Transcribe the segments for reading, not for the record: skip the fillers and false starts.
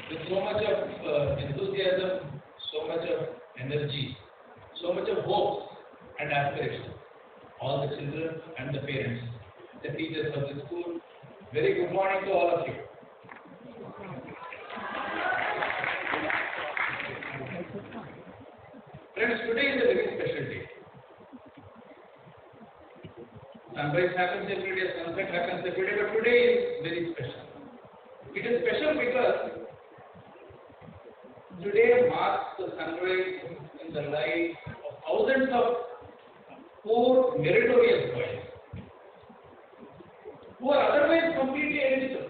with so much of enthusiasm, so much of energy, so much of hope and aspiration. All the children and the parents, the teachers of the school, very good morning to all of you. Friends, today is a very special day. Sunrise happens every day, sunset happens every day, but today is very special. It is special because today marks the sunrise in the life of thousands of poor, meritorious boys who are otherwise completely eligible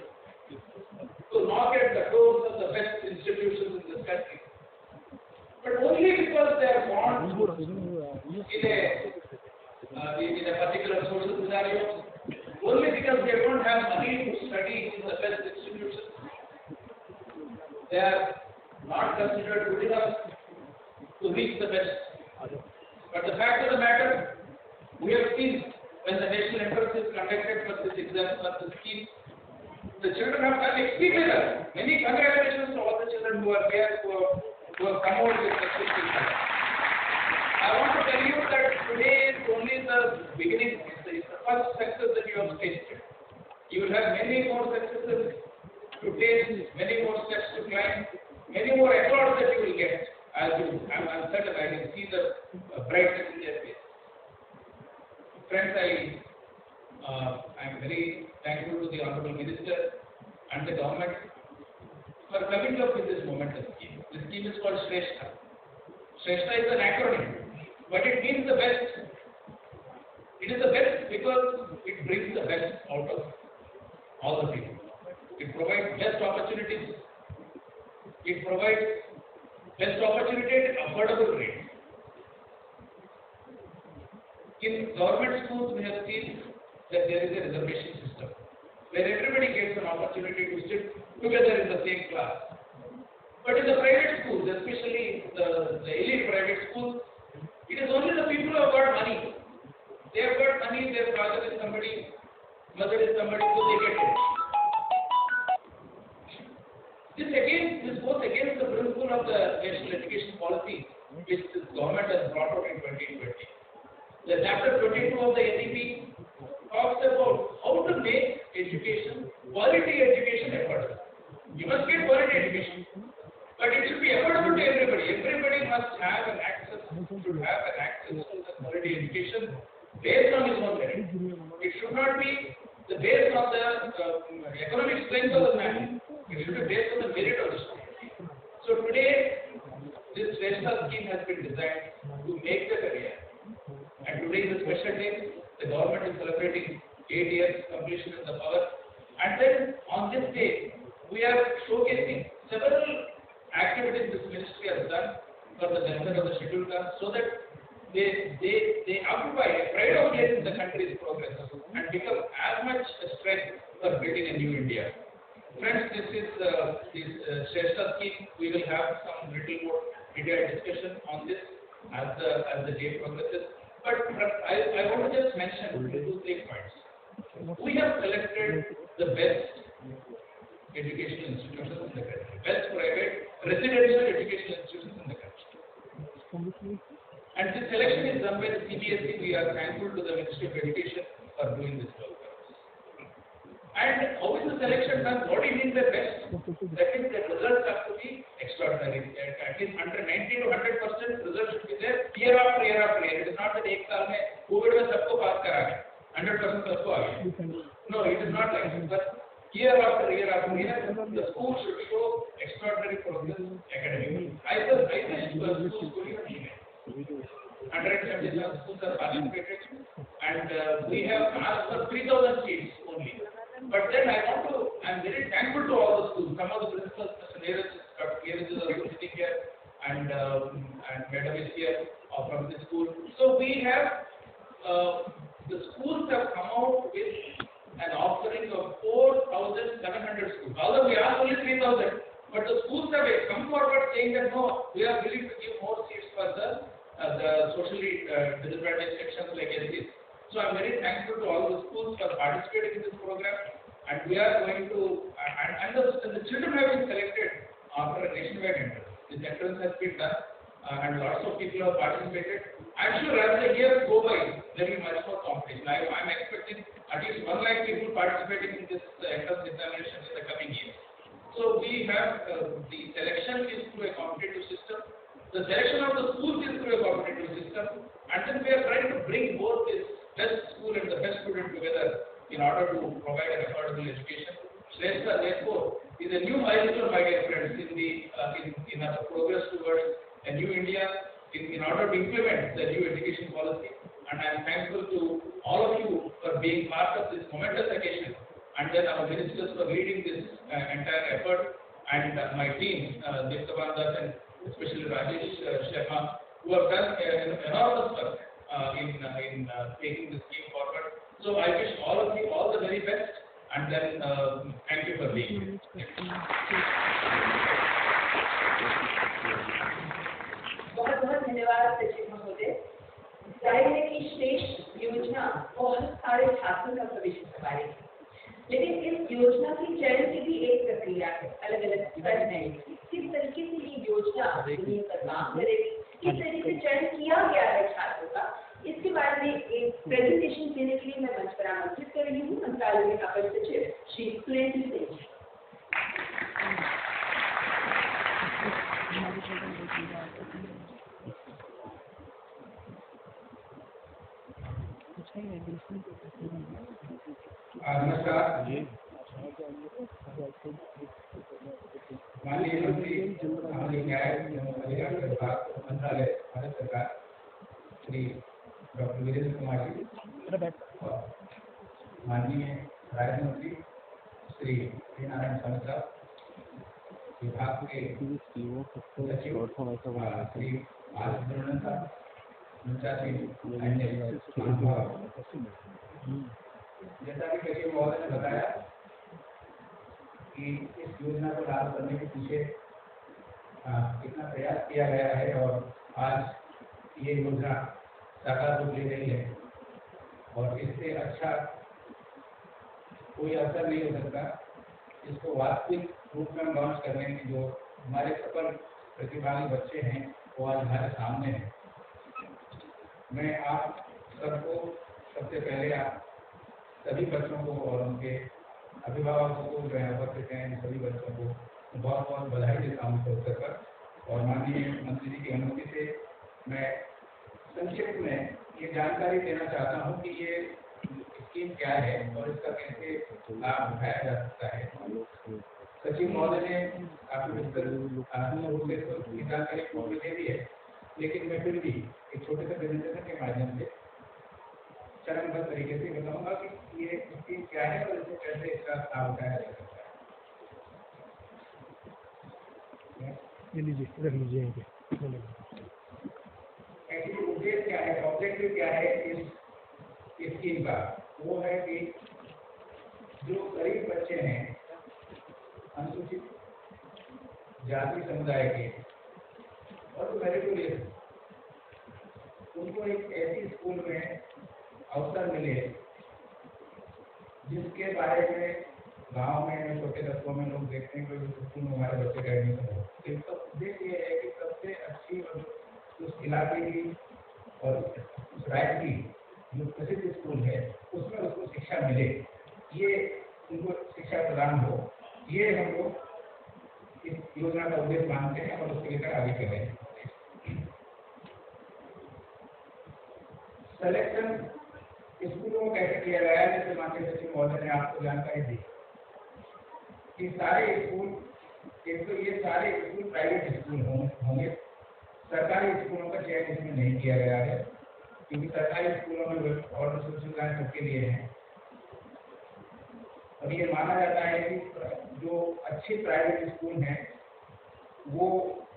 to knock at the doors of the best institutions in this country. But only because they are born in a particular social scenario, only because they don't have money to study in the best institutions, they are not considered good enough to reach the best. But the fact of the matter, we have seen when the national entrance is conducted for this exam, for this scheme, the children have done extremely well. Many congratulations to all the children who are there, who have come out with successful results. I want to tell you that today is only the beginning, it's the first success that you have tasted. You will have many more successes to taste, many more steps to climb, many more efforts that you will get. I'm certain I can see the brightness in their face. Friends, I'm very thankful to the Honorable Minister and the government for coming up with this momentous scheme. This scheme is called Shrestha. Shrestha is an acronym, but it means the best. It is the best because it brings the best out of all the people. It provides best opportunities. It provides best opportunity at affordable rates. In government schools, we have seen that there is a reservation system where everybody gets an opportunity to sit together in the same class. But in the private schools, especially the elite private schools, it is only the people who have got money. They have got money, their father is somebody, mother is somebody, so they get it. This goes against the principle of the national education policy which this government has brought out in 2020. The chapter 22 of the NEP talks about how to make education, quality education affordable. You must get quality education, but it should be affordable to everybody. Everybody must have an access to the quality education based on his own merit. It should not be based on the economic strength of the man. It should be based on the merit of the student. So today, this Shrestha scheme has been designed to make the career. And today is a special day. The government is celebrating 8 years completion in the power. And then on this day, we are showcasing several activities this ministry has done for the benefit of the scheduled castes so that they occupy a pride of place in the country's progress and become as much a strength for building a new India. Friends, this is this Shrestha scheme. We will have some little more detailed discussion on this as the day progresses. But I want to just mention 2-3 points. We have selected the best educational institutions in the country, best private residential educational institutions in the country. And this selection is done by the CBSE. We are thankful to the Ministry of Education for doing this work. And how is the selection done? What do you mean by best? That means the results have to be extraordinary. At least under 90 to 100% results should be there year after year after year. It is not that एक साल में COVID में सबको पास करा गया, 100% सबको आ गया. No, it is not like that. But year after year, the school should show extraordinary progress academically. I wish schools could even email. 177 schools are participated, and we have asked for 3,000 seats only. But then I'm very thankful to all the schools. Some of the principals, Mr. Neeraj, Dr. Neeraj is also sitting here, and Madam is here from the school. So we have, the schools have come out with an offering of 4,700 schools. Although we asked only 3,000, but the schools have come forward saying that no, we are willing to give more seats for the socially disadvantaged sections like SCs. So I'm very thankful to all the schools for participating in this program, and we are going to, and the children have been selected nationwide entrance. This entrance has been done and lots of people have participated. I'm sure as the years go by, there will be much more competition. I'm expecting at least 1 lakh people participating in this entrance examination in the coming years. So we have the selection is through a competitive system. The selection of the schools is through a competitive system, and then we are trying to bring both this best school and the best student together in order to provide an affordable education. Shrestha, therefore, is a new milestone, my dear friends, in our progress towards a new India, in order to implement the new education policy. And I am thankful to all of you for being part of this momentous occasion, and then our ministers for leading this entire effort, and my team, Deeptavan Das and especially Rajesh Sharma, who have done enormous work in taking this scheme forward. So I wish all of you all the very best, and then thank you for being here. बहुत बहुत धन्यवाद सचिव महोदय। जाहिर है कि श्रेष्ठ योजना बहुत सारे छात्रों का भविष्य संवारेगी, लेकिन इस योजना की चयन की भी एक प्रक्रिया है, अलग अलग स्तर है। किस तरीके से ये योजना जमीन पर काम करेगी, किस तरीके से चयन किया गया है छात्रों का, इसके बारे में एक प्रेजेंटेशन देने के लिए मैं मंच पर आमंत्रित कर रही हूँ मंत्रालय में अपर सचिव श्री सुरेंद्र सिंह। नमस्कार, माननीय मंत्री सामाजिक न्याय एवं अधिकारिता विभाग मंत्रालय भारत सरकार श्री डॉक्टर वीरेंद्र कुमार जी, माननीय राज्य मंत्री श्री नारायण स्वामी साहब, विभाग के सचिव श्री आर सुब्रमण्यन साहब, जैसा कि सचिव महोदय ने बताया कि इस योजना को लागू करने के पीछे कितना प्रयास किया गया है और आज ये योजना साकार रूप ले रही है, और इससे अच्छा कोई अवसर नहीं हो सकता इसको वास्तविक रूप में लॉन्च करने की। जो हमारे सफल प्रतिभागी बच्चे हैं वो आज हमारे सामने हैं। मैं आप सबको सबसे पहले आप सभी बच्चों को और उनके अभिभावकों को जो है उपस्थित हैं सभी बच्चों को बहुत बहुत बधाई देता हूँ इस अवसर पर। और माननीय मंत्री जी की अनुमति से मैं संक्षिप्त में ये जानकारी देना चाहता हूँ कि ये स्कीम क्या है और इसका कैसे लाभ उठाया जा सकता है। सचिव महोदय ने काफी विस्तृत जानकारी पूर्व में दे दी है, लेकिन मैं फिर भी एक छोटे से प्रेजेंटेशन के माध्यम से चरणबद्ध तरीके से बताऊंगा कि ये स्कीम क्या है और इसको कैसे इसका लाभ उठाया जा सकता है। रख लीजिए। एक्चुअली उद्देश्य क्या है, ऑब्जेक्टिव क्या है इस स्कीम का, वो है कि जो गरीब बच्चे हैं अनुसूचित जाति समुदाय के और जो मेरिटोरियस, उनको एक ऐसी स्कूल में अवसर मिले जिसके बारे में गांव में छोटे कस्बों में लोग देखते हैं कि स्कूल में हमारे बच्चे का एडमिशन हो। तो इसका उद्देश्य ये है कि सबसे अच्छी और उस इलाके की और उस राज्य की जो प्रसिद्ध स्कूल है उसमें उसको शिक्षा मिले, ये उनको शिक्षा प्रदान हो, ये हम लोग इस योजना का उद्देश्य मानते हैं और उसको लेकर आगे चले। सिलेक्शन स्कूलों को कैसे किया गया है, जैसे माननीय सचिव महोदय ने आपको जानकारी दी कि सारे स्कूल, एक तो ये सारे स्कूल प्राइवेट स्कूल होंगे। सरकारी स्कूलों का चयन इसमें नहीं किया गया है, क्योंकि सरकारी स्कूलों में और सुविधाएं सबके लिए हैं। और ये माना जाता है कि जो अच्छे प्राइवेट स्कूल हैं वो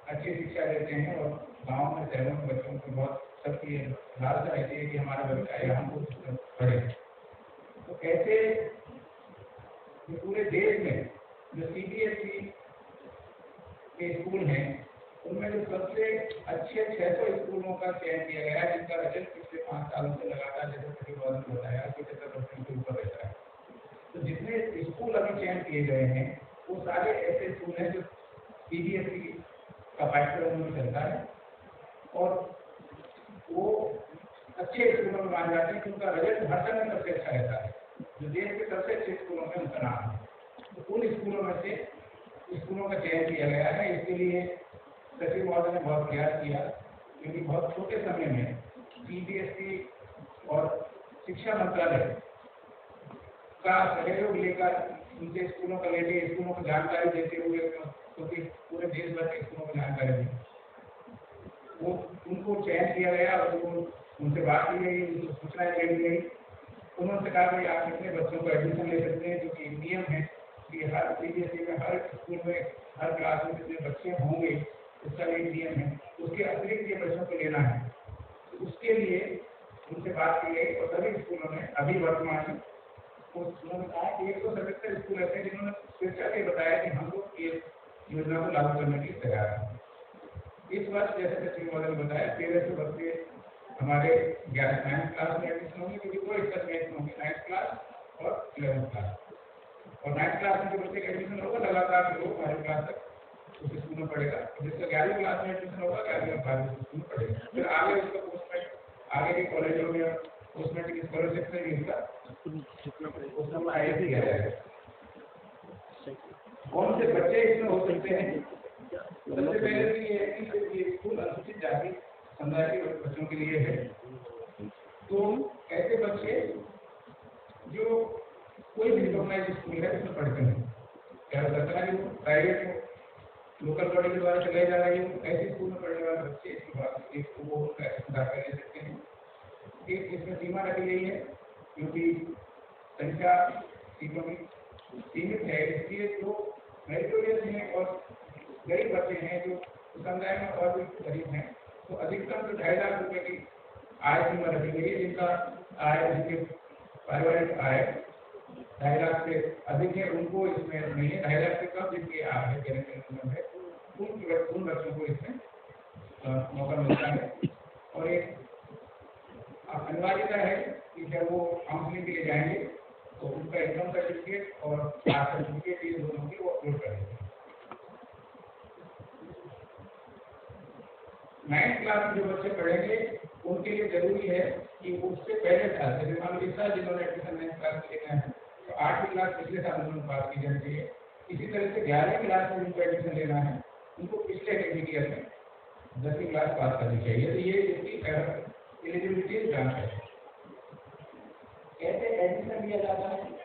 अच्छी शिक्षा देते हैं और गाँव में शहरों में बच्चों को बहुत सबकी लालसा रहती है कि हमारा बच्चा यहाँ को पढ़े। तो ऐसे पूरे देश में जो CBSE के स्कूल हैं उनमें जो सबसे अच्छे 600 स्कूलों का चयन किया गया है, जिनका रिजल्ट पिछले 5 सालों से लगातार जैसे प्रतिपादन ने बताया 75% के ऊपर रहता है। तो जितने स्कूल अभी चयन किए गए हैं वो सारे ऐसे स्कूल हैं जो सीबीएसई का पाठ्यक्रम उनमें चलता है और वो अच्छे स्कूलों में माने जाते हैं कि उनका रिजल्ट हर समय सबसे अच्छा रहता है, जो देश के सबसे अच्छे स्कूलों में उनका नाम है। तो उन स्कूलों में से स्कूलों का चयन किया गया है। इसके लिए सचिव महोदय ने बहुत प्रयास किया, क्योंकि बहुत छोटे समय में सीबीएसई और शिक्षा मंत्रालय का सहयोग लेकर उनसे स्कूलों का लेके स्कूलों को जानकारी देते हुए, क्योंकि पूरे देश भर के स्कूलों को जानकारी दी, वो उनको चयन किया गया और उनसे बात की गई, उनको सूचनाएं दी गई। उन्होंने कहा कि आप इतने बच्चों को एडमिशन ले सकते हैं, जो कि नियम है कि हर सीबीएसई में हर स्कूल में हर क्लास में जितने बच्चे होंगे उसका एक नियम है, उसके अतिरिक्त ये बच्चों को लेना है। तो उसके लिए उनसे बात की गई और सभी स्कूलों में अभी वर्तमान में उन्होंने कहा कि 177 स्कूल ऐसे जिन्होंने स्वेच्छा से बताया कि हम लोग ये योजना को लागू करने के लिए तैयार हैं। इस वर्ष जैसे सचिव महोदय ने बताया 1300 बच्चे हमारे 9th क्लास में एडमिशन होंगे, क्योंकि 2 स्तर में होंगे, 9th क्लास और 11th क्लास। और 9th क्लास में जो बच्चे का एडमिशन होगा लगातार वो 12वीं क्लास तक उस स्कूल में पढ़ेगा, और जिसका 11वीं क्लास में एडमिशन होगा 11वीं और 12वीं स्कूल में पढ़ेगा। फिर आगे उसका पोस्टमेंट आगे के कॉलेजों में पोस्टमेंट की स्कॉलरशिप से भी उसका उसमें आगे किया जाएगा। कौन से बच्चे इसमें हो सकते हैं? सबसे पहले तो ये है कि ये स्कूल अनुसूचित जाति समुदाय के बच्चों के लिए है। तो ऐसे बच्चे जो कोई भी रिकॉग्नाइज्ड स्कूल है उसमें पढ़ते हैं, चाहे सरकारी हो, प्राइवेट हो, लोकल बॉडी के द्वारा चलाए जा रहे हो, ऐसे स्कूल में पढ़ने वाले बच्चे इसके बाद एक वो दाखिला ले सकते हैं। एक इसमें सीमा रखी गई है, क्योंकि संख्या सीटों की सीमित है, इसलिए जो मेरिटोरियस हैं और गरीब बच्चे हैं जो समुदाय में और भी गरीब हैं, तो अधिकतम तो 2.5 लाख रुपए की आय सीमा रखी गई है। जिनका आय जिनके पारिवारिक आय 2.5 लाख से अधिक है उनको इसमें नहीं है, 2.5 लाख से कम जिनकी आय है उन बच्चों को इसमें मौका मिलता है। और एक अनिवार्यता है कि जब वो काउंसलिंग के लिए जाएंगे तो उनका इनकम सर्टिफिकेट और कास्ट सर्टिफिकेट ये दोनों की वो अपलोड करेंगे। 9th क्लास में जो बच्चे पढ़ेंगे उनके लिए जरूरी है कि उससे पहले साल, जैसे मान लो इस साल जिन्होंने एडमिशन 9th क्लास में लेना है तो 8वीं क्लास पिछले साल उन्होंने पास की जानी चाहिए। इसी तरह से 11वीं क्लास में जिनको एडमिशन लेना है उनको पिछले एकेडमिक ईयर में 10वीं क्लास पास करनी चाहिए। तो ये इसकी एलिजिबिलिटी जांच है। कैसे एडमिशन लिया जाता है?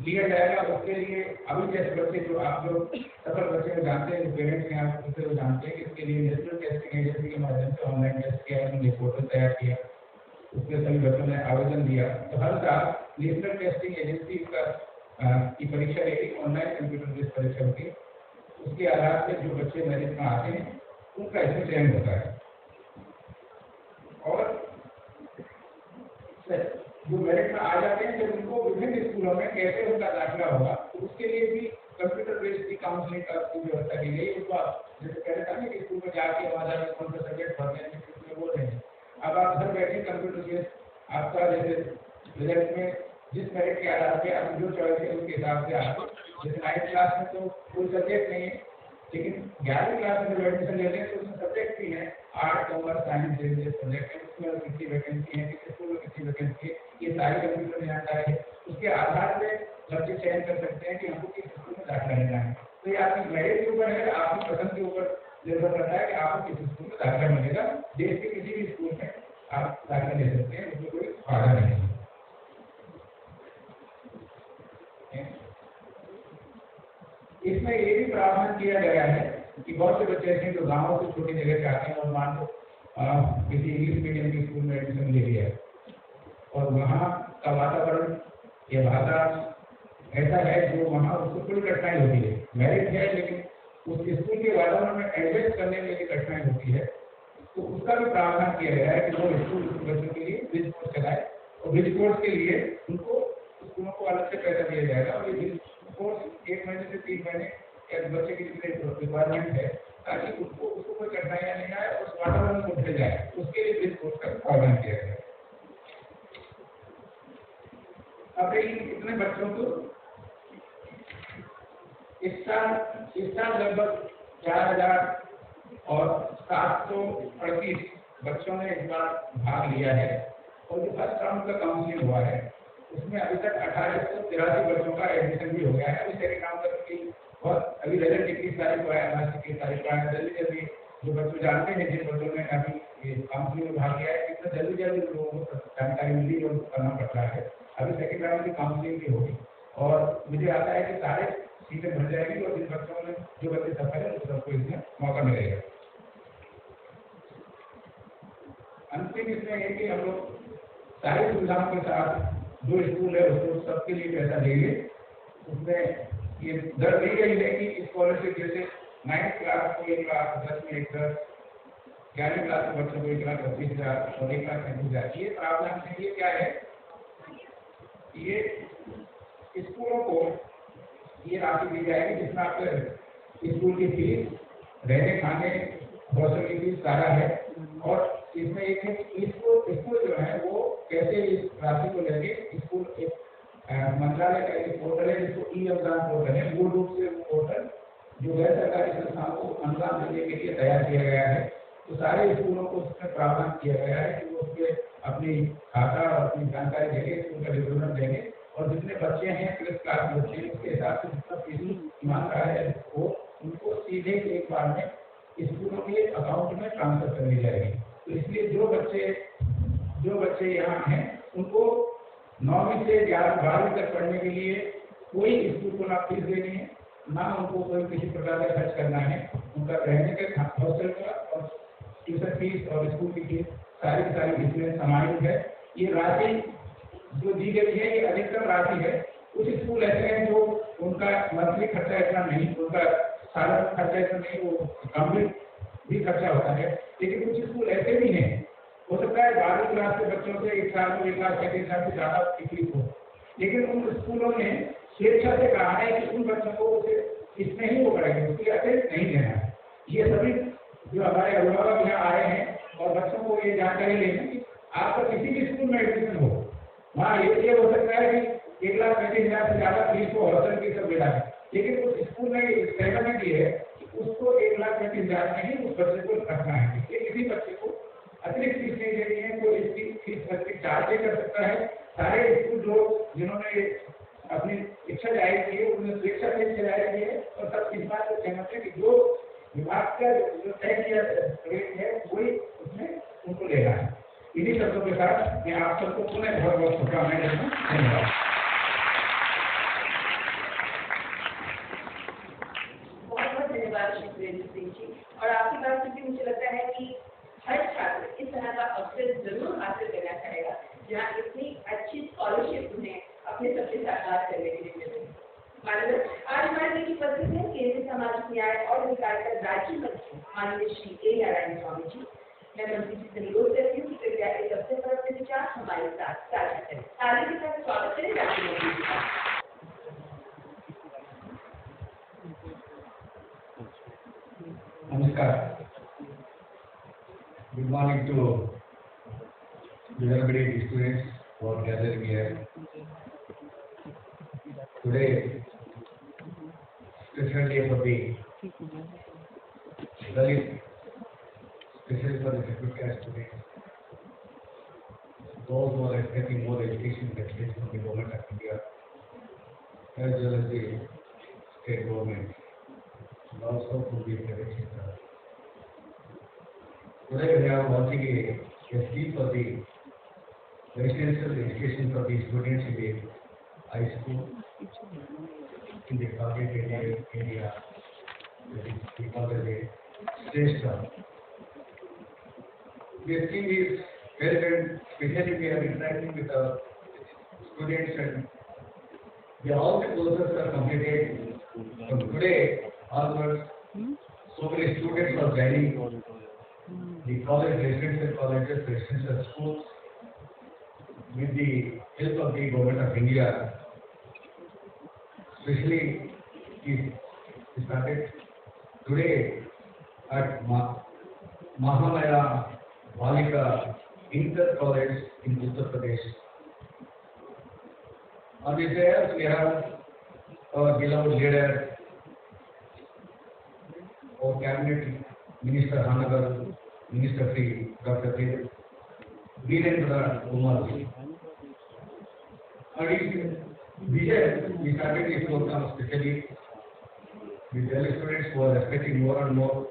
लिया जाएगा उसके लिए अभी जैसे बच्चे जो आप लोग सफल बच्चे को जानते हैं, पेरेंट्स हैं आप उनसे जानते हैं कि इसके लिए नेशनल टेस्टिंग एजेंसी के माध्यम से ऑनलाइन टेस्ट किया, उन्होंने पोर्टल तैयार किया, उसमें सभी बच्चों ने आवेदन दिया। तो हर साल नेशनल टेस्टिंग एजेंसी की परीक्षा लेगी, ऑनलाइन कंप्यूटर बेस्ड परीक्षा होती है। उसके आधार पर जो बच्चे मेरिट में आते हैं उनका इसमें चयन होता है। और जो मेरिट में आ जाते हैं जब उनको विभिन्न स्कूलों में कैसे उनका दाखिला होगा, तो उसके लिए भी कंप्यूटर बेस्ड की काउंसलिंग की व्यवस्था की गई। उसको जैसे कहने था कि स्कूल में जाके वहाँ जाकर कौन सा सब्जेक्ट पढ़ते हैं उसमें वो नहीं, अब आप घर बैठे कंप्यूटर बेस्ड आपका जैसे रिजल्ट में जिस मेरिट के आधार पर आप जो चॉइस है उसके हिसाब से आप जैसे 9th क्लास में तो कोई सब्जेक्ट नहीं है, लेकिन 11वीं क्लास में जब एडमिशन लेते हैं तो उसमें सब्जेक्ट भी है, आर्ट, कॉमर्स, साइंस जैसे सब्जेक्ट है, उसमें कितनी वैकेंसी है, किस स्कूल में कितनी वैकेंसी है, ये सारी कंप्यूटर में जानकारी है। उसके आधार पे बच्चे चयन कर सकते हैं कि हमको किस स्कूल में दाखिला लेना है। तो ये आपकी मेरिट के ऊपर है, आपकी पसंद के ऊपर निर्भर करता है कि आपको किस स्कूल में दाखिला मिलेगा। देश के किसी भी स्कूल में आप दाखिला ले सकते हैं, उसमें कोई बाधा नहीं है। इसमें ये भी प्रावधान किया गया है कि बहुत से बच्चे ऐसे जो गाँव से छोटी जगह से आते हैं और मान लो किसी इंग्लिश मीडियम के स्कूल में एडमिशन ले लिया है और वहाँ का वातावरण या भाषा ऐसा है जो वहाँ उसको थोड़ी कठिनाई होती है, मेरिट है लेकिन उस स्कूल के वातावरण में एडजस्ट करने में कठिनाई होती है, तो उसका भी प्रावधान किया गया है कि वो स्कूल बच्चों के लिए ब्रिज कोर्स चलाए और ब्रिज कोर्स के लिए उनको स्कूलों को अलग से पैसा दिया जाएगा। और ये कोर्स 1 महीने से 3 महीने या बच्चे के लिए रिक्वायरमेंट है ताकि उसको कोई कठिनाइयाँ नहीं आए और उस वातावरण को उठे जाए, उसके लिए ब्रिज कोर्स का प्रावधान किया गया। अब इतने बच्चों को इस साल लगभग 4,738 बच्चों ने इस बार भाग लिया है और जो फर्स्ट राउंड का काउंसलिंग हुआ है उसमें अभी तक 1883 बच्चों का एडमिशन भी हो गया है। अभी सेकंड राउंड का बहुत अभी रिजल्ट 21 तारीख को आया, 21 तारीख को आया। जल्दी जल्दी जो बच्चे जानते हैं, जिन बच्चों ने अभी काउंसलिंग में भाग लिया है, कितना जल्दी जल्दी लोगों को जानकारी मिली और करना पड़ रहा है। अभी सेकंड राउंड की काउंसलिंग भी होगी और मुझे आता है कि सारे सीटें भर जाएगी और जिन बच्चों में जो बच्चे सफल है उन सबको इसमें मौका मिलेगा। अंतिम इसमें है कि हम लोग सारी सुविधाओं के साथ जो स्कूल है उसको सबके लिए पैसा देंगे। उसमें ये दर दी गई है कि स्कॉलरशिप जैसे 9th क्लास को 1 लाख, 10 में 1 लाख, 11वीं क्लास के बच्चों को 1,25,000 और 1,35,000। ये प्रावधान है, ये क्या है, ये स्कूलों को ये राशि दी जाएगी जिसमें आपके स्कूल की फीस, रहने खाने, हॉस्टल की फीस सारा है। और इसमें एक है कि स्कूल जो है वो कैसे इस राशि को लेंगे। स्कूल एक मंत्रालय का एक पोर्टल है जिसको ई-अनुदान पोर्टल है। मूल रूप से वो पोर्टल जो गैर सरकारी संस्थाओं को अनुदान देने के लिए तैयार किया गया है। तो सारे स्कूलों को उसमें प्रावधान किया गया है कि वो उसके अपनी खाता और अपनी जानकारी देंगे, स्कूल का विवरण देंगे और जितने बच्चे हैं क्लास क्लास में बच्चे उसके हिसाब से जितना फीस मांगा है वो उनको सीधे एक बार में स्कूलों के अकाउंट में ट्रांसफर कर दी जाएगी। तो इसलिए जो बच्चे यहाँ हैं उनको 9वीं से 12वीं तक पढ़ने के लिए कोई स्कूल को ना फीस देनी है, ना उनको कोई किसी प्रकार का खर्च करना है। उनका रहने का, हॉस्टल का और ट्यूशन फीस और स्कूल की फीस सारी इसमें समाहित है। ये राशि जो दी गई है ये अधिकतम राशि है। कुछ स्कूल ऐसे हैं जो उनका मंथली खर्चा इतना नहीं, उनका सालाना खर्चा इतना नहीं, वो कम भी खर्चा होता है। लेकिन कुछ स्कूल ऐसे भी हैं, हो सकता है 12वीं क्लास के बच्चों से 1 साल को 1,35,000 से ज़्यादा फीस हो, लेकिन उन स्कूलों ने स्वेच्छा से कहा है कि उन बच्चों को इसमें ही वो करेंगे, उसके अतिरिक्त नहीं देना है। ये सभी जो हमारे अभिभावक यहाँ आए हैं और बच्चों को ये जानकारी लेना कि आपका किसी भी स्कूल में एडमिशन हो, वहाँ ये हो सकता है कि 1,35,000 से ज़्यादा फीस को हॉस्टल की सब मिला है, लेकिन उस स्कूल ने सहमति दी है कि उसको 1,35,000 में ही उस बच्चे को रखना है। इसलिए किसी बच्चे को अतिरिक्त फीस नहीं देनी है, तो इसकी फीस अतिरिक्त चार्ज कर सकता है। सारे स्कूल जो जिन्होंने अपनी इच्छा जाहिर की है उन्होंने स्वेच्छा से इच्छा जाहिर की है और सब इस बात को सहमत है कि जो विभाग का जो तय किया रेट है वही उसमें उनको लेना है। इन्हीं शब्दों के साथ मैं आप सबको पुनः बहुत बहुत शुभकामनाएं देता हूँ। धन्यवाद। बहुत बहुत धन्यवाद श्री वीरेंद्र सिंह जी। और आपकी बात सुन के मुझे लगता है कि हर छात्र इस तरह का अवसर जरूर हासिल करना चाहेगा जहाँ इतनी अच्छी स्कॉलरशिप उन्हें अपने सपने साकार करने के लिए मिल रही है। माननीय आज हमारे बीच उपस्थित हैं केंद्रीय सामाजिक न्याय और अधिकारिता राज्य मंत्री माननीय श्री ए नारायण स्वामी जी। मैं मंत्री जी से अनुरोध करती हूँ कि कृपया इस अवसर पर अपने विचार हमारे साथ साझा करें। ताली के साथ स्वागत करें राज्य मंत्री जी का। Namaskar. Good morning to everybody, students who are gathered here. Today, special day for the Dalit, especially for the second caste students. Those who are expecting more education from the government of India, as well as the state government, and also from the private sector. Today we are launching a scheme for the residential education for the students in the high school, in the target area, that is we call it a Shrestha. The scheme is very good, especially we are interacting with the students and all the courses are completed. From today onwards, so many students are joining the college, residential colleges, residential schools, with the help of the government of India. Especially, it started today at Mahamaya Balika Inter College in Uttar Pradesh. On this day, we have our beloved leader, our cabinet Minister Hanagar, Minister Sri Dr. Virendra Kumar. And we started this program especially with Delhi students who are expecting more and more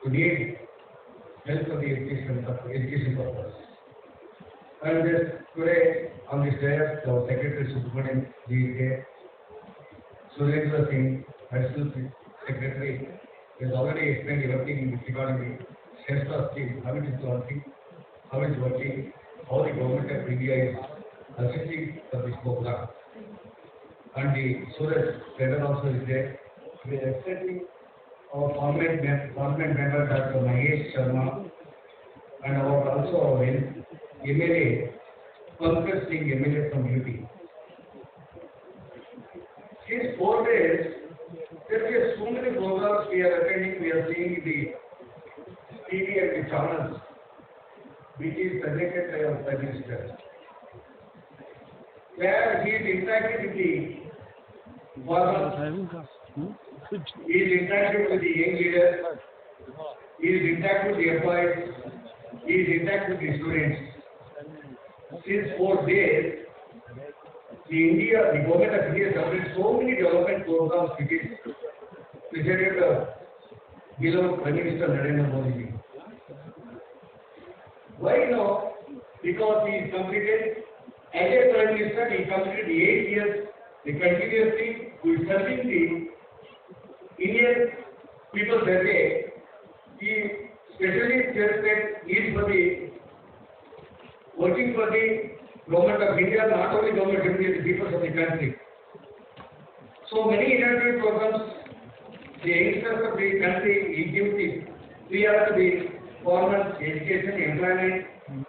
to need help for the education purpose. And today on this day, our Secretary Subramanian Ji is here. Surendra Singh, Additional Secretary, has already explained everything regarding the Shastra scheme, how it is launching, how it is working, how the government of India is assisting for this program. And the Suraj Tender also is there. We are accepting our parliament member Dr. Mahesh Sharma and also our MLA, Pankaj Singh, MLA from UP. Since 4 days, there are so many programs we are attending, we are seeing the TV and the channels, which is presented by our Prime Minister, where he is interacting with the farmers, he is interacting with the young leaders, he is interacting with the employees, he is interacting with the students. Since 4 days, the government of India has done so many development programs which is presented below Prime Minister Narendra Modi. Why now? Because he is completed, as a Prime Minister, he completed 8 years, the continuously, who is serving the Indian people that way. He specially says that he is working for the government of India, not only government of India, the people of the country. So many innovative programs, the youngsters of the country, he gives the priority to the farmers, education, employment,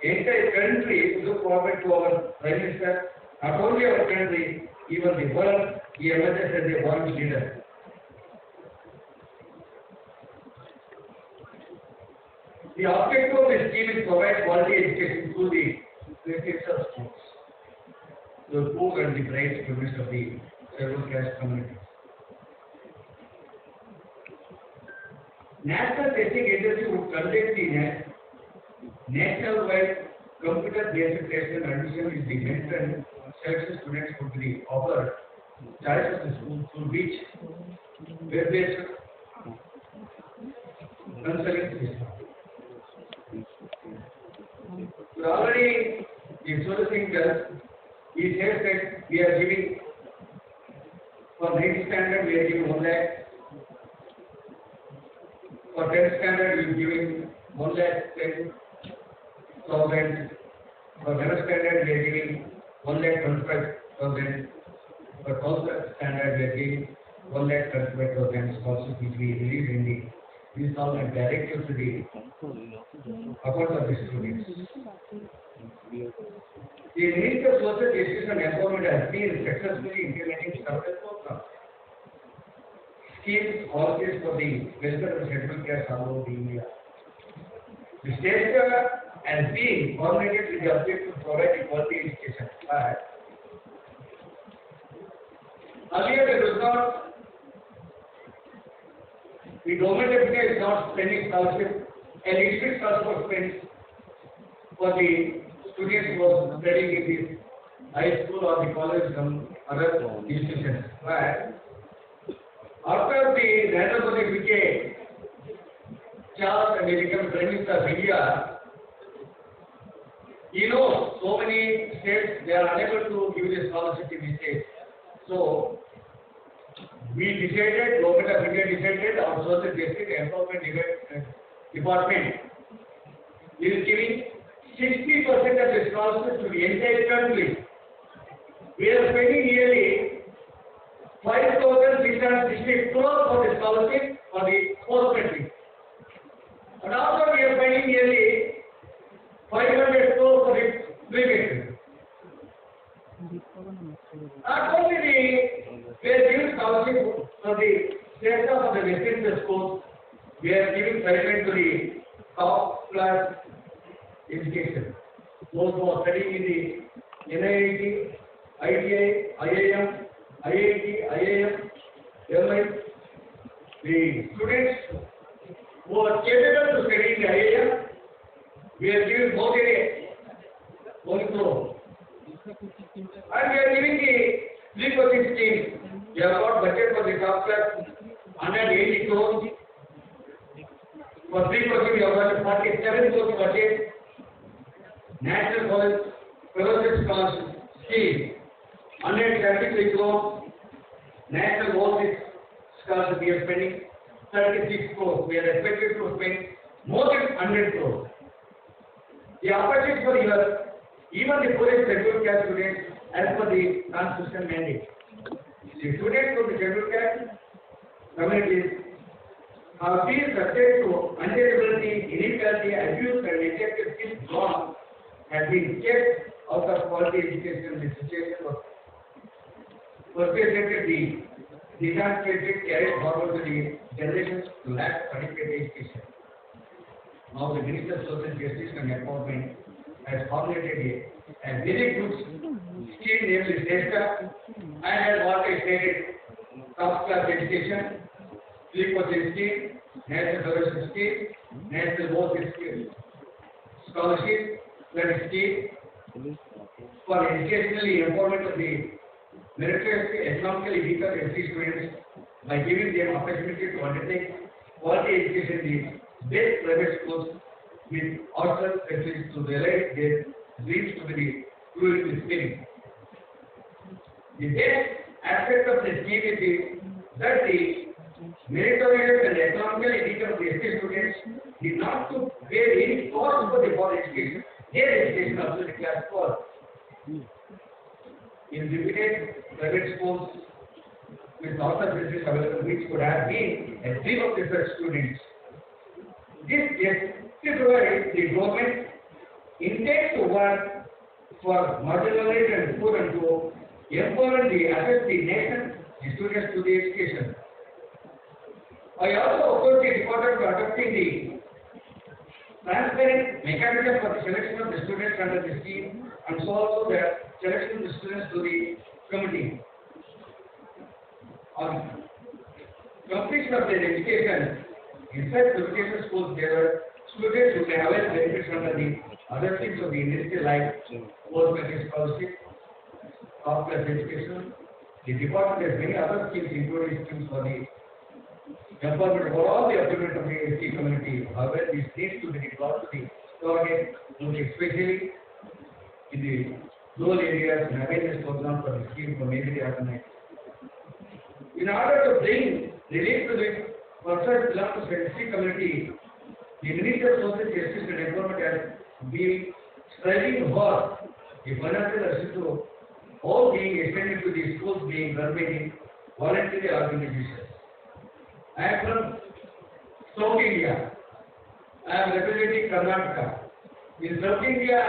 entire country look forward to our Prime Minister, not only our country, even the world, he emerges as a world leader. The objective of this scheme is to provide quality education to the residential schools, to the poor and the bright students of the several caste communities. National Testing Agency would conduct the national-wide computer-based test and admission is the mentioned selection students would be offered choice of the school through which web-based counseling system. So already the Suraj does, he says that we are giving for 9th standard we are giving 1 lakh. For 10th standard we are giving 1,10,000. For 11th standard we are giving 1,25,000. For 12th standard we are giving 1,25,000 scholarship which we release in the these all are directive to the account of the students. The Minister of Social Justice and Empowerment has been successfully implementing several programs, schemes, policies for the welfare of scheduled castes all over India. The state has been formulated with the objective to provide quality education. But earlier there was not. The government of India is not spending scholarship, a little scholarship was spent for the students who are studying in the high school or the college, some other institutions. But after the Narendra Modi became charged and he became Prime Minister of India, you know, so many states they are unable to give the scholarship in the states. So we decided, Government of India decided, our Social Justice Empowerment Department is giving 60% of the scholarship to the entire country. We are spending nearly 5,660 crores for the scholarship for the whole country. And also we are spending nearly 500 crores for the private. Not only we are giving scholarship for the state of the residential schools, we are giving preference to the top class education. Those who are studying in the NIIT, ITI, IIM, IIT, IIM, MI, the students who are capable to study in the IIM, we are giving more than one crore. And we are giving the free coaching scheme. We have got budget for the top class 180 crores. For free coaching, we have got 47 crores budget. National College Fellowship Scholarship Scheme 173 crores. National Overseas Scholarship we are spending 36 crores. We are expected to spend more than 100 crores. The opportunity for your even the poorest scheduled caste students as per the constitutional mandate. The students from the scheduled caste communities have been subject to untouchability, inequality, abuse, and neglected since long has been kept out of quality education. The situation was perpetuated the demonstrated carried forward to the generations to lack adequate education. Now the Minister of Social Justice and Empowerment has formulated a very good scheme named SESTA, and as what I stated, top class education, free coaching scheme, national fellowship scheme, national overseas scheme, scholarship, and scheme for educationally empowerment of the meritorious, economically weaker SC students by giving them opportunity to undertake quality education in the best private schools with outside facilities to realize their dreams to be true in the spirit. The best aspect of the scheme is that the meritorious and economically weaker SC students did not to bear any cost for the foreign education. Their education also declared for. In reputed private schools with lots of facilities available, which could have been a dream of the such students. This justifies the government intends to work for marginalized and poor and to empower the assess the nation, the students to the education. I also oppose the importance of adopting the transparent mechanism for the selection of the students under the scheme, and so also the selection of the students to the committee. On completion of their education, in such education schools, there are students who may avail benefits under the other things of the industry like post-matric scholarship, top class education. The department has many other schemes, including schemes for the empowerment for all the achievement of the SC community. However, this needs to be brought to the target, especially in the rural areas and awareness programs for the scheme for majorly organized. In order to bring relief to the concerned belongs to the SC community, the Minister of Social Justice and Employment has been striving hard the financial assistance to all being extended to the schools being run by the voluntary organizations. I am from South India. I am representing Karnataka. In South India,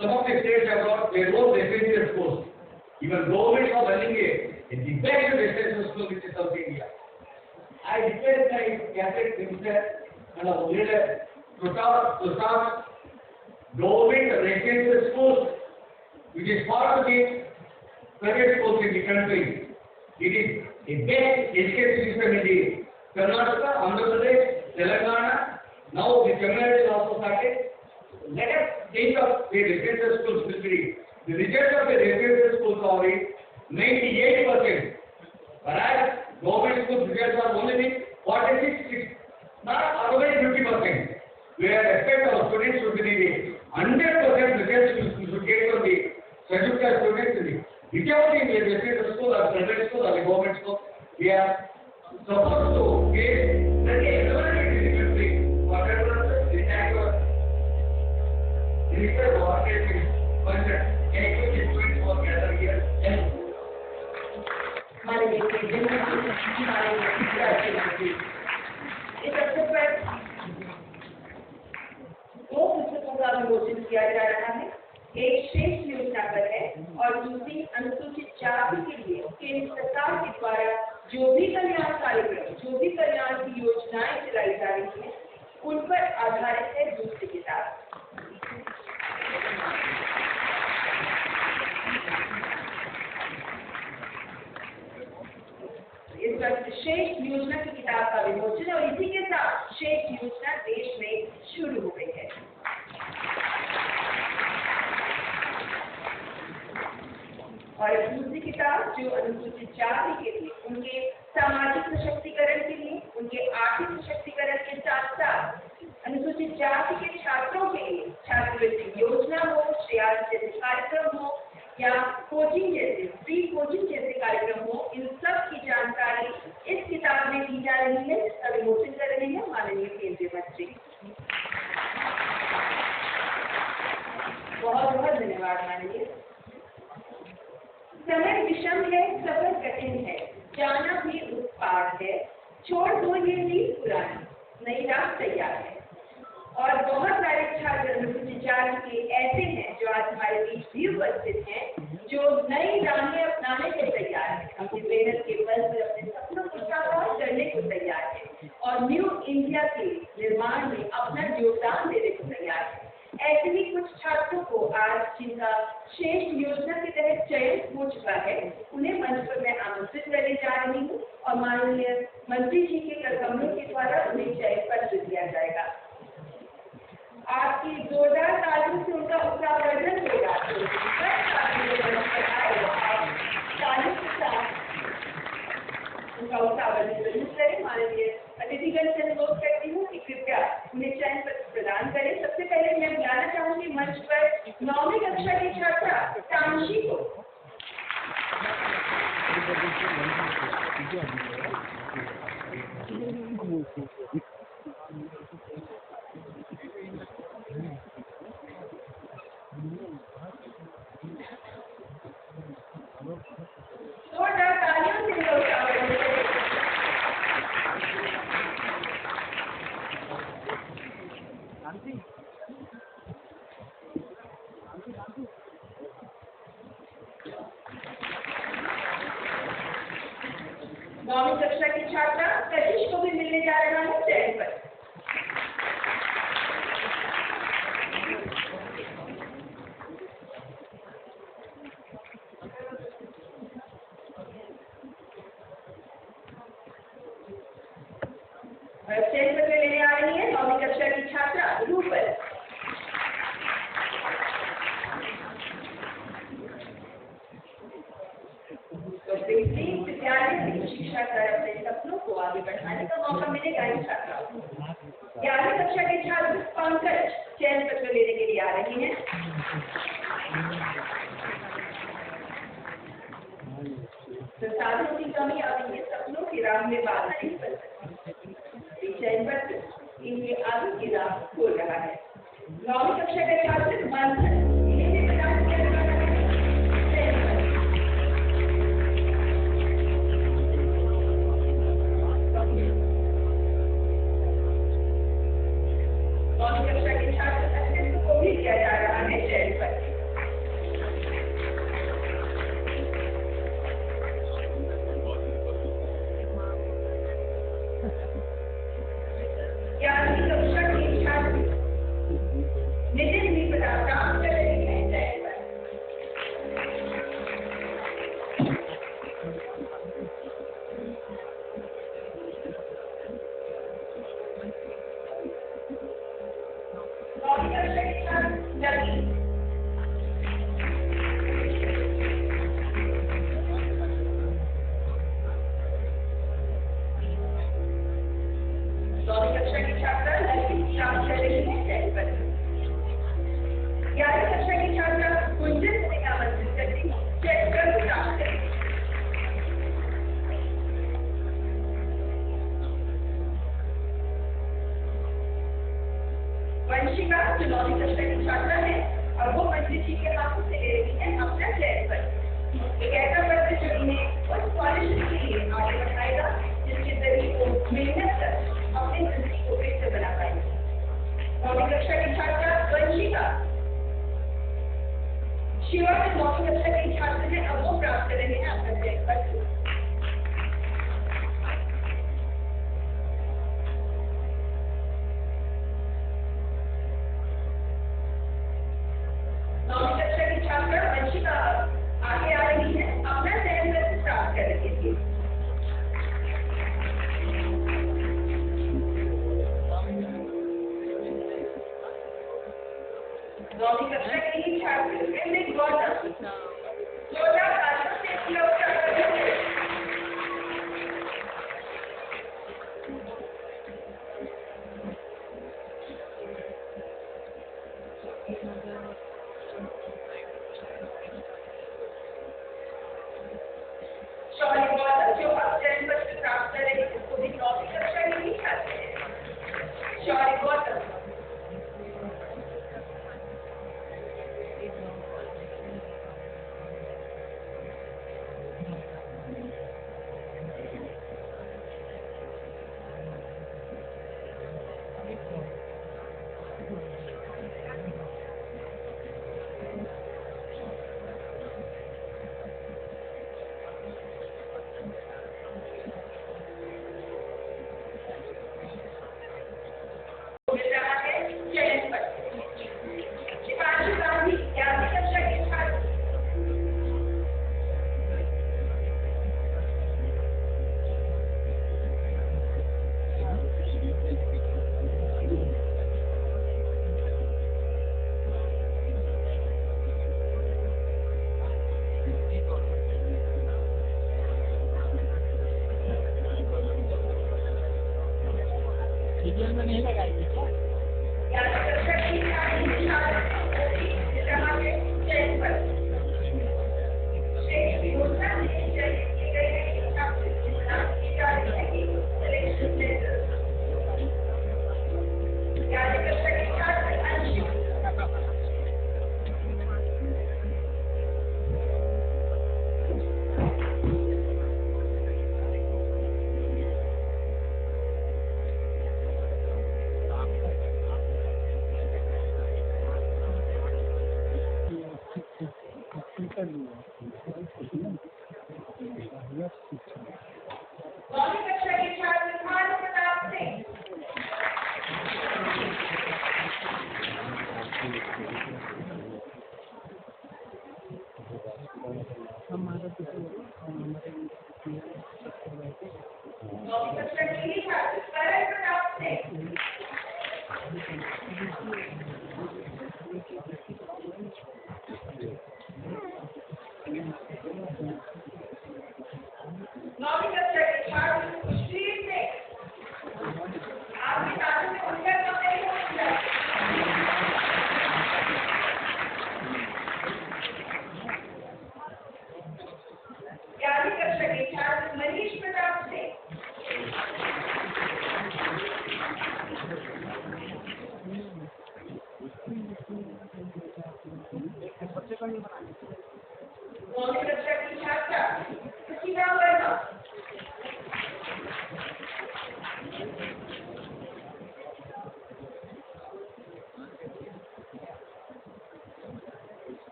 some of the states have got their own residential schools. Even governments are running a best residential school which is South India. I declared my cabinet minister and a leader to start government residential schools, which is part of the private schools in the country. It is a best education system in the Karnataka, Andhra Pradesh, Telangana. Now the Tamil Nadu is also started. Let us think of the residential schools will be. The result of the residential schools are 98%. Whereas government schools results are only 46, not otherwise 50%. We are expect our students should be 100% results should get from the scheduled caste students. Whichever in the residential school or private school or the government school, we are supposed to get the equivalent in the country. Whatever the tax or minister of organization budget, any students for gather here. इस अवसर पर दो पुस्तकों का विमोचन किया जा रहा है। एक श्रेष्ठ योजना पर है और दूसरी अनुसूचित जाति के लिए केंद्र सरकार के द्वारा जो भी कल्याण कार्यक्रम, जो भी कल्याण की योजनाएं चलाई जा रही हैं, उन पर आधारित है दूसरी किताब। इस पत्र श्रेष्ठ योजना की किताब का विमोचन और इसी के साथ श्रेष्ठ योजना देश में शुरू हो गई है। और दूसरी किताब जो अनुसूचित जाति के लिए उनके सामाजिक सशक्तिकरण के लिए, उनके आर्थिक सशक्तिकरण के साथ साथ अनुसूचित जाति के छात्रों के लिए छात्रवृत्ति योजना हो, श्रेयास जैसे कार्यक्रम हो या कोचिंग जैसे फ्री कोचिंग जैसे कार्यक्रम हो, इन सब की जानकारी इस किताब में दी जा रही है, जिसका विमोचन कर रहे हैं माननीय केंद्रीय मंत्री। बहुत बहुत धन्यवाद माननीय। समय विषम है, सफर कठिन है, जाना भी उत्पाद है, छोड़ दो ये रीत पुरानी, नई राह तैयार है। और बहुत सारे छात्र अनुसूचित जाति के ऐसे हैं जो आज हमारे बीच भी उपस्थित हैं, जो नई राहें अपनाने को तैयार हैं, अपनी मेहनत के बल पर अपने सपनों को साकार करने को तैयार हैं और न्यू इंडिया के निर्माण में अपना योगदान देने को तैयार हैं। ऐसे ही कुछ छात्रों को आज जिनका श्रेष्ठ योजना के तहत चयन हो चुका है, उन्हें मंच पर मैं आमंत्रित करने जा रही हूँ और माननीय मंत्री जी के करकमलों के द्वारा उन्हें चयन पत्र दिया जाएगा। आपकी जोरदार तालियों से उनका उत्साहवर्धन होगा। तालियों के साथ उनका उत्साहवर्धन जरूर करें। माननीय अतिथिगण से अनुरोध करती हूँ कि कृपया उन्हें चयन पत्र प्रदान करें। सबसे पहले मैं बुलाना चाहूंगी मंच पर 9वीं कक्षा की छात्रा तांशी को। जोरदार तालियों से उत्साहवर्धन करें। नौवीं कक्षा की छात्रा कशिश को भी मिलने जा रहा है चयन पर। चयन पत्र लेने आ रही है 9वीं कक्षा की छात्रा रूपल। बेहतरीन विद्यालय में शिक्षा कर अपने सपनों को आगे बढ़ाने का मौका मिलेगा इन छात्राओं को। 11वीं कक्षा के छात्र पंकज चयन पत्र लेने के लिए आ रही हैं। संसाधनों की कमी अब इनके सपनों की राह में बाधा नहीं बन सकती। चयन पत्र इनके आगे की राह खोल रहा है। 9वीं कक्षा के छात्र मंथन वंशिका जो 9वीं कक्षा की छात्रा है और वो मंत्री जी के हाथों से ले रही है अपना चयन पत्र। एक ऐसा पत्र जो इन्हें उस स्कॉलरशिप के लिए आगे बढ़ाएगा जिसके जरिए वो मेहनत कर अपनी जिंदगी को बेहतर बना पाएंगे। 9वीं कक्षा की छात्रा वंशिका। शिवा जो 9वीं कक्षा के छात्र हैं अब वो प्राप्त कर रहे हैं अपना चयन पत्र। आगे आ रही है अपना चयन पत्र प्राप्त करने के लिए।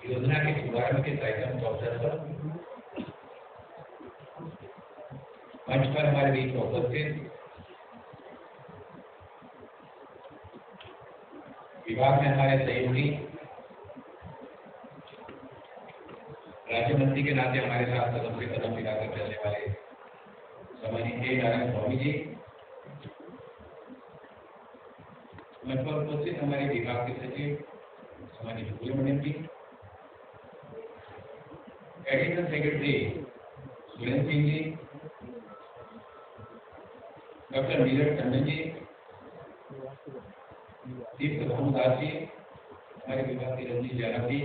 योजना के शुभारंभ के कार्यक्रम के अवसर पर मंच पर हमारे बीच उपस्थित विभाग में हमारे सहयोगी राज्य मंत्री के नाते हमारे साथ कदम से कदम मिलाकर चलने वाले सम्मानित नारायण स्वामी जी, मंच पर उपस्थित हमारे विभाग के सचिव सम्मानित सुब्रमण्यम जी, additional secretary Surendra Singh ji, doctor Neeraj Tandon ji, दीप्त भानुदास जी, हमारे विभाग के रंजीत जयराम जी,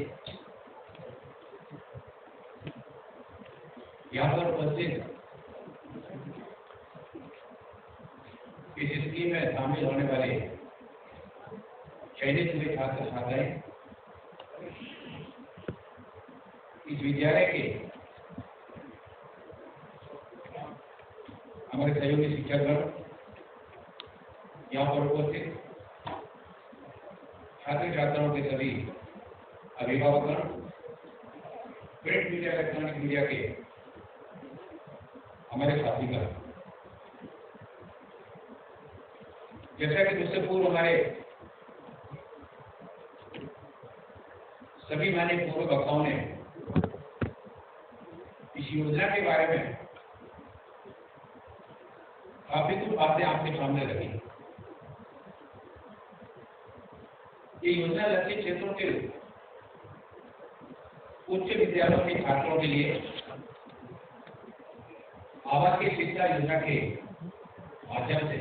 यहाँ पर उपस्थित इस स्कीम में शामिल होने वाले चयनित हुए छात्र छात्राएं, इस विद्यालय के हमारे सहयोगी शिक्षकगण, यहाँ पर उपस्थित छात्र छात्राओं के सभी अभिभावकगण, प्रिंट मीडिया, इलेक्ट्रॉनिक मीडिया के हमारे साथीगण, जैसा कि उससे पूर्व हमारे सभी माननीय पूर्व वक्ताओं ने इस योजना के बारे में काफी कुछ बातें आपके सामने रखी। ये योजना लक्षित क्षेत्रों के उच्च विद्यालयों के छात्रों के लिए आवासीय शिक्षा योजना के माध्यम से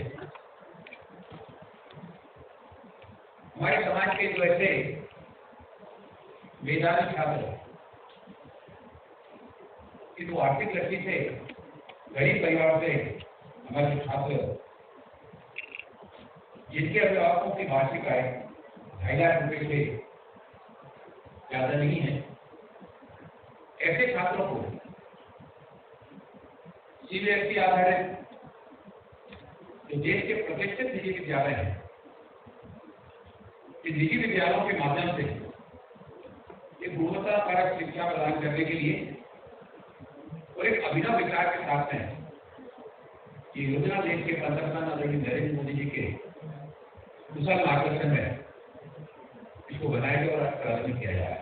हमारे समाज के जो ऐसे मेधावी छात्र इस आर्थिक दृष्टि से गरीब परिवार से हमारे छात्र जिनके अभिभावकों की वार्षिक आय 2.5 लाख रुपए से ज्यादा नहीं है, ऐसे छात्रों को सीबीएसई आधारित जो देश के प्रतिष्ठित निजी विद्यालय हैं, इस निजी विद्यालयों के माध्यम से एक गुणवत्ताकारक शिक्षा प्रदान करने के लिए और एक अभिनव विचार के साथ में ये योजना देश के पंतप्रधान आदरणीय नरेंद्र मोदी जी के कुशल मार्गदर्शन में इसको बनाया गया और प्रारंभ किया जा रहा है।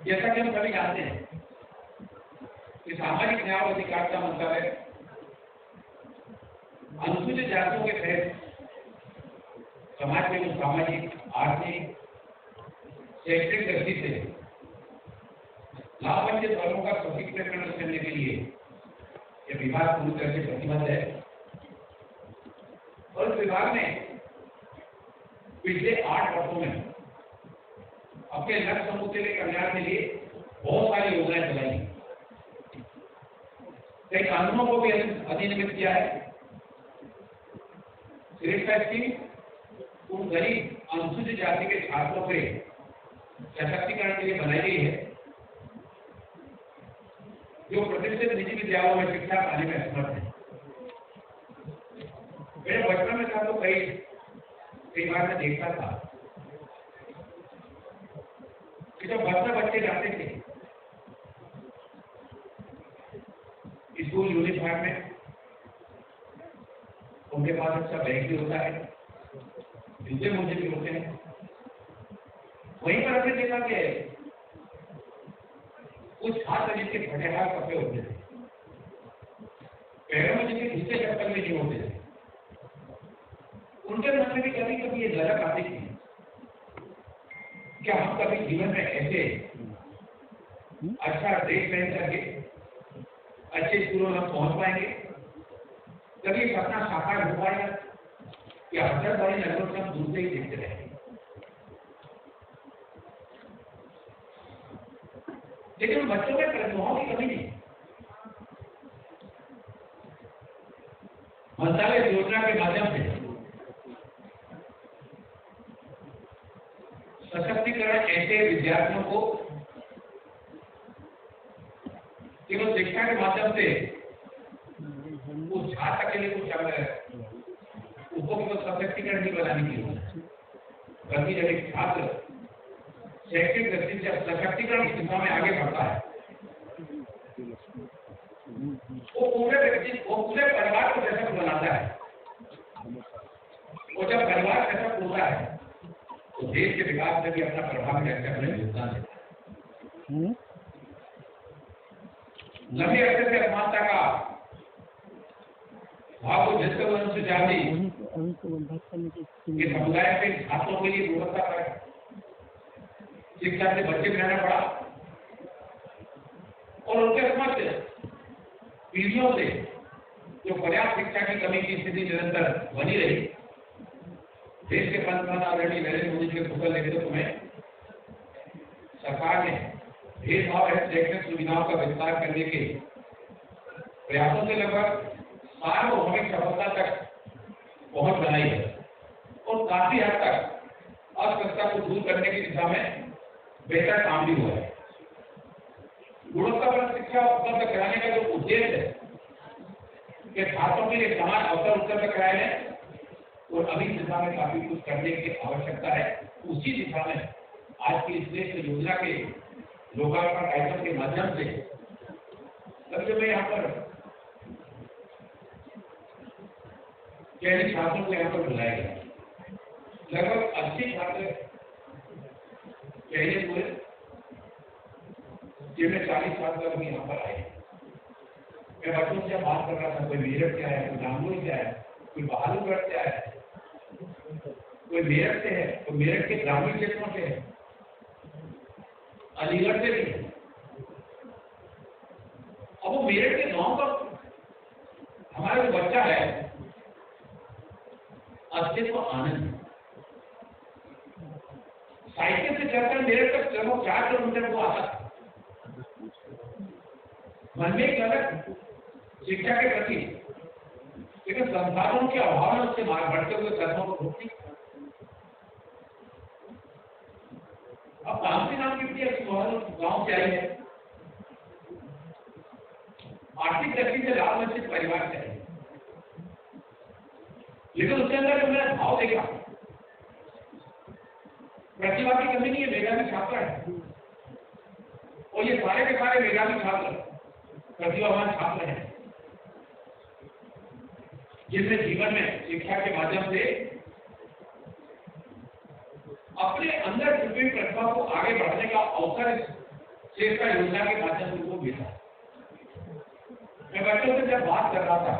जैसा कि हम सभी जानते हैं कि सामाजिक न्याय और अधिकारिता मंत्रालय अनुसूचित जातियों के तहत समाज के जो सामाजिक, आर्थिक, शैक्षणिक दृष्टि से लाभान्वित वर्गों का सशक्तिकरण करने के लिए यह विभाग पूरी तरह से प्रतिबद्ध है और इस विभाग ने पिछले 8 वर्षों में अपने लक्ष्य समूह के कल्याण के लिए बहुत सारी योजनाएं चलाई, कई कानूनों को भी अधिनियमित किया है। श्रेष्ठा स्कीम उन गरीब अनुसूचित जाति के छात्रों के सशक्तिकरण के लिए बनाई गई है जो प्रतिष्ठित निजी विद्यालयों में शिक्षा पाने में असमर्थ है। मेरे बचपन में था तो कई बार मैं देखता था कि जब बच्चे जाते थे स्कूल यूनिफॉर्म में, उनके पास अच्छा बैग भी होता है, जूते मोजे भी होते हैं। वहीं पर हमने देखा कि कुछ छात्र जिनके फटेहार कपड़े होते थे, पैरों में जिनके घिसे चप्पल में नहीं होते थे, उनके मन में भी कभी कभी ये झलक आती थी क्या हम कभी जीवन में ऐसे अच्छा ड्रेस पहन करके अच्छे स्कूलों में पहुंच पाएंगे, कभी सपना साकार हो पाएगा या हजरत वाली नजरों से हम दूर से ही देखते रहेंगे। लेकिन बच्चों में प्रतिभाओं की कमी नहीं। मंत्रालय योजना के माध्यम से सशक्तिकरण ऐसे विद्यार्थियों को केवल शिक्षा के माध्यम से उस छात्र के लिए कुछ उसको केवल सशक्तिकरण नहीं बनाने की जरूरत है, बल्कि जब एक छात्र शैक्षिक दृष्टि से सशक्तिकरण की दिशा में आगे बढ़ता है वो पूरे परिवार को सशक्त बनाता है। वो जब परिवार सशक्त होता है तो देश के विकास में भी अपना प्रभाव अपना योगदान देता है। लंबे अरसे से असमानता का भाव को जिसके वजह से जाती ये समुदाय के छात्रों के लिए गुणवत्ता शिक्षा से बच्चे रहना पड़ा और उनके समक्ष पीढ़ियों से जो पर्याप्त शिक्षा की कमी की स्थिति निरंतर बनी रही, देश के पंतप्रधान आदरणीय नरेंद्र मोदी जी के कुशल नेतृत्व में सरकार ने भेदभाव रहित शैक्षणिक सुविधाओं का विस्तार करने के प्रयासों से लगभग सार्वभौमिक सफलता तक पहुंच बनाई है और काफी हद तक अस्पष्टता को दूर करने की दिशा में बेहतर काम भी हुआ है। गुणवत्तापूर्ण शिक्षा उपलब्ध कराने का जो उद्देश्य है कि छात्रों के लिए समान अवसर उपलब्ध कराए जाए और अभी दिशा में काफी कुछ करने की आवश्यकता है। उसी दिशा में आज की इस श्रेष्ठ योजना के लोकार्पण कार्यक्रम के माध्यम से सबसे मैं यहाँ पर चयनित छात्रों को यहाँ पर बुलाया गया। लगभग 80 छात्र चयनित हुए, जिनमें 40 छात्र अभी यहाँ पर आए। मैं बच्चों से बात कर रहा था, कोई मेरठ से आया, कोई जामुन से आया, कोई बहादुरगढ़ से आया, कोई मेरठ से है, कोई मेरठ के ग्रामीण क्षेत्रों से है, अलीगढ़ से भी है। अब वो मेरठ के गांव का हमारा जो बच्चा है, अस्तित्व आनंद साइकिल से चलकर मेरठ तक लगभग 4 किलोमीटर वो आता था। मन में एक अलग शिक्षा के प्रति, लेकिन संसाधनों के अभाव में उससे बढ़ते हुए कदमों को रोकती। अब कांसी नाम की इतनी अच्छी गांव से आई है, आर्थिक दृष्टि से लाभ वंचित परिवार से आई, लेकिन उसके अंदर जो मैंने भाव देखा, प्रतिभा की कमी नहीं है, मेधावी छात्र है और ये सारे के सारे मेधावी छात्र प्रतिभावान छात्र हैं, जिनमें जीवन में शिक्षा के माध्यम से अपने अंदर छुपी प्रतिभा को आगे बढ़ाने का अवसर शिक्षा योजना के माध्यम से उनको मिला। मैं बच्चों से जब बात कर रहा था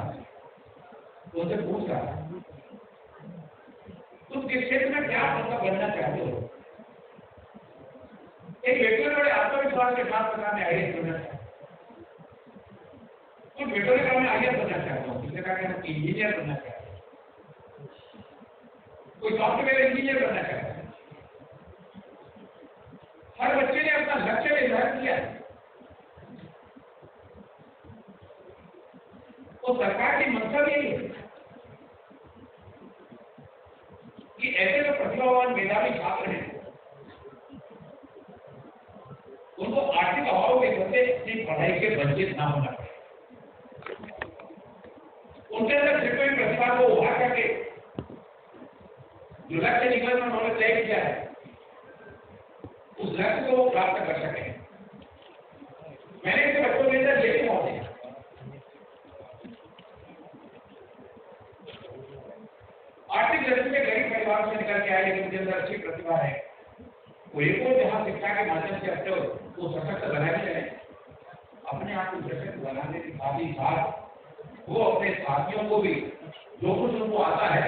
तो उनसे पूछ रहा था, तुम किस क्षेत्र में क्या मतलब बनना चाहते हो? एक बेटे ने बड़े आत्मविश्वास के साथ कहा मैं आईएएस बनना चाहता हूँ। कुछ बेटों ने कहा मैं आईएएस बनना चाहता हूँ, किसने कहा कि मैं इंजीनियर बनना चाहता हूँ, कोई सॉफ्टवेयर इंजीनियर बनना चाहता है। हर बच्चे ने अपना लक्ष्य निर्धारित किया और सरकार की मंशा यही है कि ऐसे जो प्रतिभावान मेधावी छात्र हैं उनको आर्थिक अभाव के चलते अपनी पढ़ाई के वंचित ना होना पड़े। उनके अंदर छिपी हुई प्रतिभा को उभार करके जो लक्ष्य निकल में उन्होंने तय किया है उस लक्ष्य को वो प्राप्त कर सके। मैंने इसे बच्चों के अंदर ये भी भाव देखा, आर्थिक दृष्टि से गरीब परिवार से निकल के आए लेकिन उनके अंदर अच्छी प्रतिभा है, वो एक और जहां शिक्षा के माध्यम से अपने को सशक्त बनाने लगे, अपने आप को सशक्त बनाने के साथ ही साथ वो अपने साथियों को भी जो कुछ उनको आता है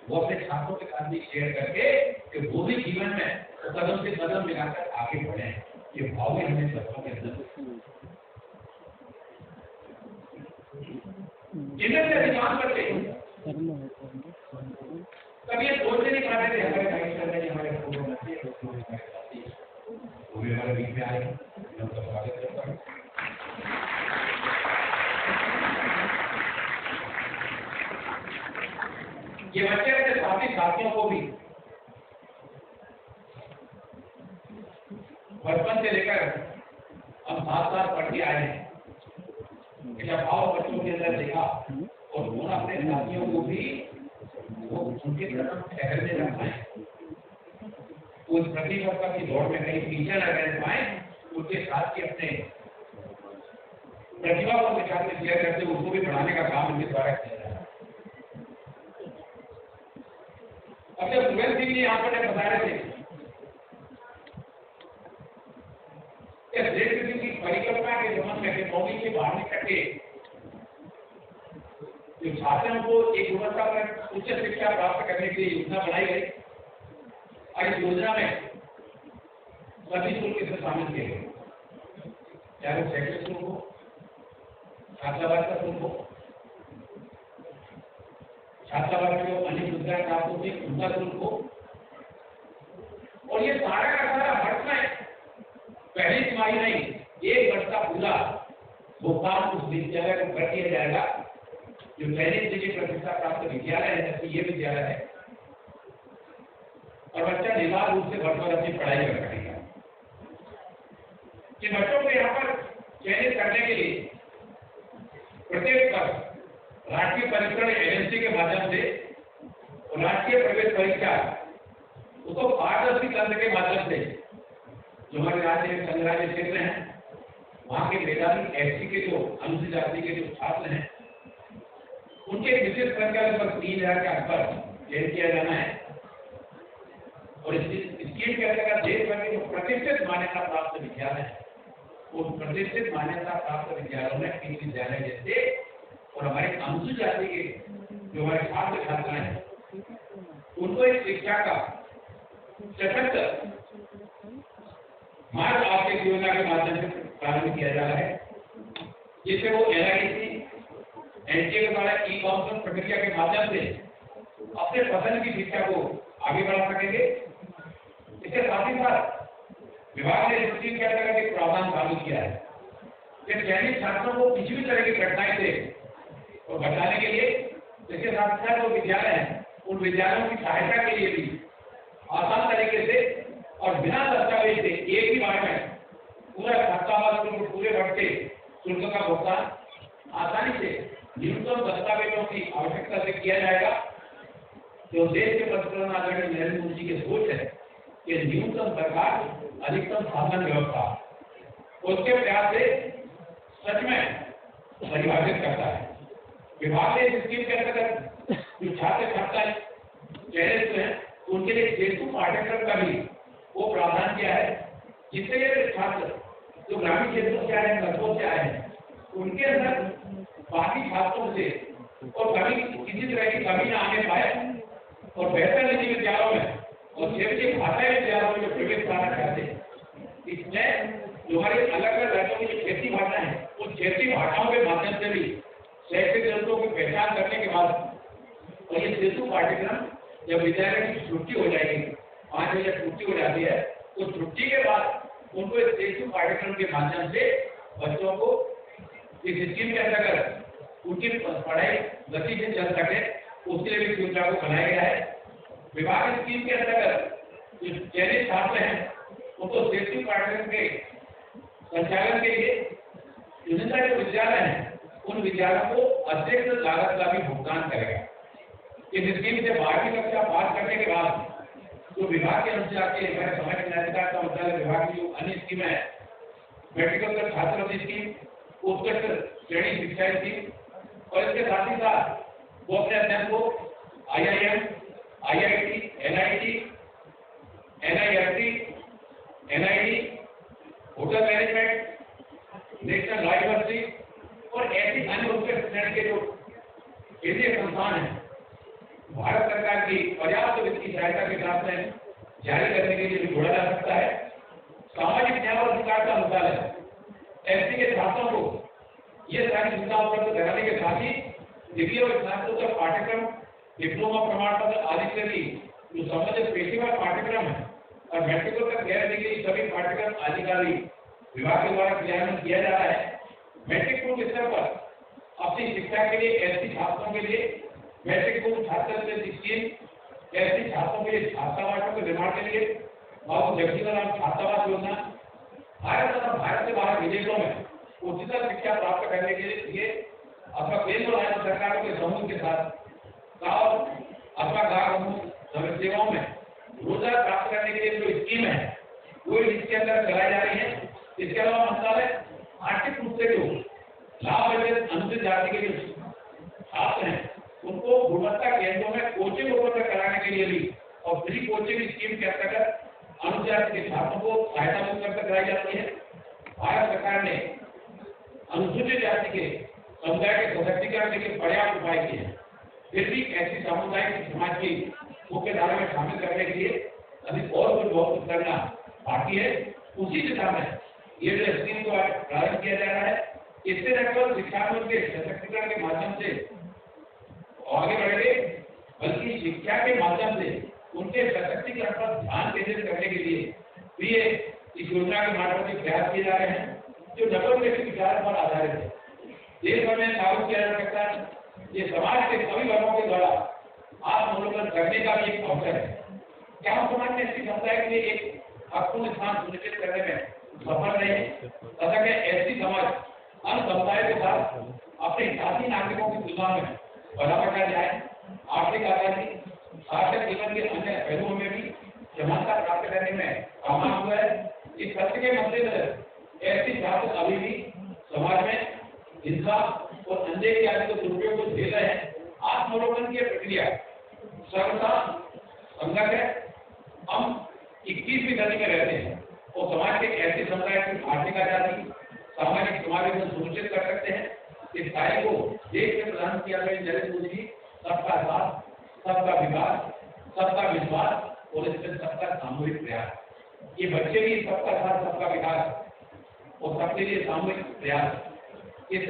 वो अपने छात्रों के साथ भी शेयर करके कि वो भी जीवन में कदम से कदम मिलाकर आगे बढ़े। ये भाव भी हमें बच्चों के अंदर, जिनमें से अधिकांश बच्चे कभी ये सोचते नहीं पाते थे हमारे भाई चल हमारे स्कूलों में वो भी हमारे बीच में आए, उनका स्वागत करता हूँ। ये बच्चे अपने साथी साथियों को भी बचपन से लेकर हम 7 साल पढ़ के आए हैं, जब भाव बच्चों के अंदर देखा और उन्होंने अपने साथियों को भी वो उनके तरफ ठहरने लग पाए, उस प्रतिस्पर्धा की दौड़ में कहीं पीछे न रह पाए, उनके साथ ही अपने प्रतिभा को उनके साथ में शेयर करते उसको भी बढ़ाने का काम उनके द्वारा किया जा रहा है। अब जब सुरेश सिंह जी यहाँ पर बता रहे थे देश की परिकल्पना के संबंध में नौकरी से बाहर निकल के जो छात्रों को एक गुणवत्ता पर उच्च शिक्षा प्राप्त करने के लिए योजना बनाई गई और इस योजना में सभी शुल्क से शामिल किए गए। चाहे वो सेक्रेट शुल्क हो, छात्रावास का शुल्क हो, छात्रावास को अन्य सुविधाएं प्राप्त होती है उनका शुल्क हो, और ये सारा का सारा वर्ष में पहली तिमाही नहीं, एक वर्ष का पूरा भुगतान उस विद्यालय को कर दिया जाएगा जो दैनिक डिग्री प्रतिष्ठा प्राप्त विद्यालय है, जैसे ये विद्यालय है, और बच्चा निर्बाध रूप से वर्ष भर अपनी पढ़ाई कर सकेगा। कि बच्चों को यहाँ पर चयनित करने के लिए प्रत्येक वर्ष राष्ट्रीय परीक्षण एजेंसी के माध्यम से और राष्ट्रीय प्रवेश परीक्षा उसको पारदर्शी तंत्र के माध्यम से जो हमारे राज्य में संग्रहालय क्षेत्र हैं वहाँ के मेधावी एससी के जो अनुसूचित जाति के जो छात्र हैं उनके विशेष संख्या लगभग 3000 के आसपास चयन किया जाना है, और इस स्कीम के अंतर्गत देश भर के जो प्रतिष्ठित मान्यता प्राप्त विद्यालय हैं उन प्रतिष्ठित मान्यता प्राप्त विद्यालयों में इन विद्यालय जैसे और हमारे अनुसूचित जाति के जो हमारे छात्र छात्राएं हैं उनको इस शिक्षा का सशक्त मार्ग आर्थिक योजना के माध्यम से प्रारंभ किया जा रहा है, जिससे वो NITC एनटीए के द्वारा ई-काउंसिलिंग प्रक्रिया के माध्यम से अपने पसंद की शिक्षा को आगे बढ़ा सकेंगे। इसके साथ ही साथ विभाग ने इस स्कीम के अंतर्गत एक प्रावधान लागू किया है कि चयनित छात्रों को किसी भी तरह की कठिनाई से और बचाने के लिए इसके साथ साथ जो विद्यालय हैं उन विद्यालयों की सहायता के लिए भी आसान तरीके से और बिना दस्तावेज से एक ही बार में पूरा छात्रावास शुल्क पूरे वर्ष के शुल्क का भुगतान आसानी से न्यूनतम दस्तावेजों की आवश्यकता से किया जाएगा। जो देश के पंतप्रधान आदरणीय नरेंद्र मोदी जी की सोच है कि न्यूनतम सरकार अधिकतम शासन व्यवस्था उसके प्रयास से सच में परिभाषित करता है। विभाग ने इस स्कीम के अंतर्गत जो छात्र छात्राएं चयनित हैं उनके लिए सेतु पाठ्यक्रम का भी वो प्रावधान किया है, जिससे ये छात्र जो ग्रामीण क्षेत्रों से आए हैं, कस्बों से आए हैं, उनके अंदर बाकी छात्रों से और कभी किसी तरह की कमी न आने पाए और बेहतर निजी विद्यालयों में और क्षेत्रीय भाषाई विद्यालयों में जो प्रवेश पाना चाहते हैं इसमें जो हमारे अलग अलग राज्यों की जो क्षेत्रीय भाषा है उन क्षेत्रीय भाषाओं के माध्यम से भी शैक्षिक जरूरतों की पहचान करने के बाद और ये सेतु पाठ्यक्रम जब विद्यालय की छुट्टी हो जाएगी 5 बजे छुट्टी हो जाती है तो छुट्टी के बाद उनको इस सेतु पाठ्यक्रम के माध्यम से बच्चों को इस स्कीम के अंतर्गत उनकी पढ़ाई गति से चल सके उसके लिए भी सुविधा को बनाया गया है। विभाग इस स्कीम के अंतर्गत जो चयनित छात्र हैं उनको सेतु पाठ्यक्रम के संचालन के लिए विभिन्न जो विद्यालय हैं उन विद्यालयों को अतिरिक्त लागत का भी भुगतान करेगा। इस स्कीम से 12वीं कक्षा पास करने के बाद जो विभाग के अनुसार के हमारे समाज कल्याण अधिकार का मंत्रालय विभाग की जो अन्य स्कीम है मेडिकल छात्रवृत्ति स्कीम, उत्कृष्ट श्रेणी शिक्षा स्कीम और इसके साथ ही साथ वो अपने अध्ययन को IIM, IIT, NIT, NIFT, NID, hotel management, national law university और ऐसी अन्य उत्कृष्ट श्रेणी के जो केंद्रीय संस्थान हैं भारत सरकार की पर्याप्त वित्तीय सहायता के साथ में जारी करने के लिए भी जोड़ा जा सकता है। सामाजिक न्याय और अधिकार का मंत्रालय एससी के छात्रों को ये सारी सुविधा उपलब्ध कराने के साथ ही डिग्री और स्नातकोत्तर पाठ्यक्रम, डिप्लोमा प्रमाण पत्र आदि से भी जो संबंधित पेशेवर पाठ्यक्रम है और मैट्रिकोत्तर गैर डिग्री सभी पाठ्यक्रम आदि का भी विभाग के द्वारा क्रियान्वयन किया जा रहा है। मैट्रिक पूर्व स्तर पर अपनी शिक्षा के लिए एससी छात्रों के लिए मैट्रिक पूर्व छात्रवृत्ति स्कीम, एससी छात्रों के लिए छात्रावासों के निर्माण के लिए बाबू जगजीवन राम छात्रावास योजना, भारत तथा भारत से बाहर विदेशों में उच्चतर शिक्षा प्राप्त करने के लिए अथवा केंद्र और राज्य सरकारों के समूह के साथ गाँव अथवा गाँव समूह सेवाओं में रोजगार प्राप्त करने के लिए जो स्कीम है वो इसके अंदर चलाई जा रही है। इसके अलावा मंत्रालय आर्थिक रूप से जो लाभ अनुसूचित जाति के जो छात्र हैं उनको गुणवत्ता केंद्रों में कोचिंग उपलब्ध कराने के लिए भी और फ्री कोचिंग स्कीम के अंतर्गत अनुसूचित जाति के छात्रों को सहायता उपलब्ध कराई जाती है। भारत सरकार ने अनुसूचित जाति के समुदाय के सशक्तिकरण के लिए पर्याप्त उपाय किए हैं, फिर भी ऐसी सामुदायिक समाज की मुख्य धारा में शामिल करने के लिए अभी और कुछ बहुत कुछ करना बाकी है। उसी दिशा में ये जो स्कीम को आज प्रारंभ किया जा रहा है, इससे न केवल शिक्षाविदों के सशक्तिकरण के माध्यम से आगे बढ़ेंगे, बल्कि शिक्षा के माध्यम से उनके सशक्तिकरण पर ध्यान केंद्रित करने के लिए भी इस योजना के माध्यम से प्रयास किए जा रहे हैं, जो नवोन्मेषी विचारों पर आधारित है। देश भर में लागू किया जा सकता है। ये समाज के सभी वर्गों के द्वारा आत्मोल्लंघन करने का भी एक अवसर है। क्या हम समाज में ऐसी समुदाय के लिए एक अपूर्ण स्थान सुनिश्चित करने में सफल रहे तथा क्या ऐसी समाज अन्य समुदाय के साथ अपने जाति नागरिकों की तुलना में बराबर कर जाए, आर्थिक आजादी, सार्थक जीवन के अन्य पहलुओं में भी समानता प्राप्त करने में कामयाब हुआ है। इस सत्य के मद्देनजर ऐसी जात अभी भी समाज में हिंसा और अनदेखी आदि के दुरुपयोग को झेल रहे हैं। आत्मोल्लंघन की प्रक्रिया सर्वथा संगत है। हम 21वीं सदी में रहते हैं और समाज के ऐसे समुदाय की आर्थिक आजादी, सामाजिक समावेशन सुनिश्चित कर सकते हैं। इस कार्य को देश में प्रदान किया गया नरेंद्र मोदी जी सबका साथ, सबका विकास, सबका विश्वास और इसमें सबका सामूहिक प्रयास। ये बच्चे भी सबका साथ, सबका विकास और सबके लिए सामूहिक प्रयास, इस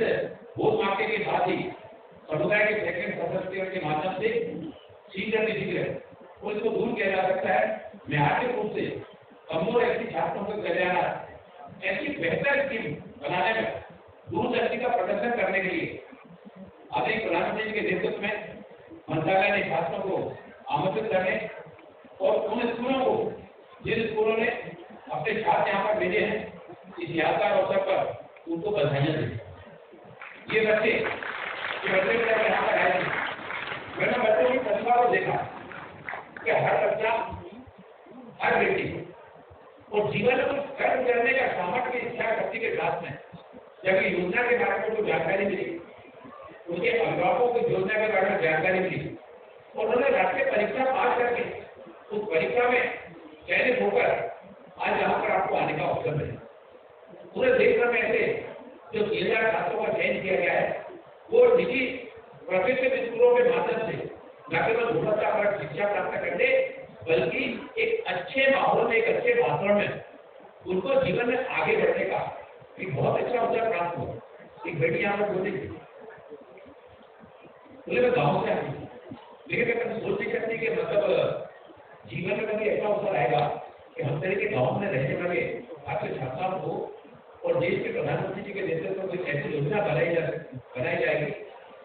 वोट मांगने के साथ ही समुदाय के सेकंड सशक्तिकरण के माध्यम से शीघ्र और इसको दूर किया जा सकता है। मैं आर्थिक रूप से कमजोर ऐसी छात्रों को कल्याण ऐसी बेहतर स्कीम बनाने में दूरदर्शी का प्रदर्शन करने के लिए आदरणीय प्रधानमंत्री जी के नेतृत्व में मंत्रालय ने छात्रों को आमंत्रित करने और उन स्कूलों को जिन स्कूलों ने अपने छात्र यहाँ पर भेजे हैं, इस यादगार अवसर पर उनको बधाइयाँ दी। ये बच्चे यहाँ पर आए थे, मैंने बच्चों की प्रतिभा को देखा कि हर बच्चा, हर बेटी और जीवन में कुछ कर्म करने का सामर्थ्य की इच्छा शक्ति के साथ में जब योजना के बारे में कुछ जानकारी मिली, उनके अभिभावकों को योजना के बारे में जानकारी मिली और उन्होंने राष्ट्रीय परीक्षा पास करके उस परीक्षा में चयनित होकर आज यहाँ पर आपको आने का अवसर मिले। पूरे देश भर में ऐसे जो 3000 छात्रों का चयन किया गया है, वो निजी प्रतिष्ठित स्कूलों के माध्यम से न केवल गुणवत्तापूर्ण शिक्षा प्राप्त करने बल्कि एक अच्छे माहौल में, एक अच्छे वातावरण में उनको जीवन में आगे बढ़ने का एक बहुत अच्छा अवसर प्राप्त हुआ। एक बेटी यहाँ पर बोली थी, बोले मैं गाँव से आती हूँ, लेकिन मैं कभी सोच नहीं सकती कि मतलब जीवन में कभी ऐसा अवसर आएगा कि हम तरह के गाँव में रहने वाले आपके छात्राओं को और देश के प्रधानमंत्री जी के नेतृत्व में ऐसी योजना बनाई जाएगी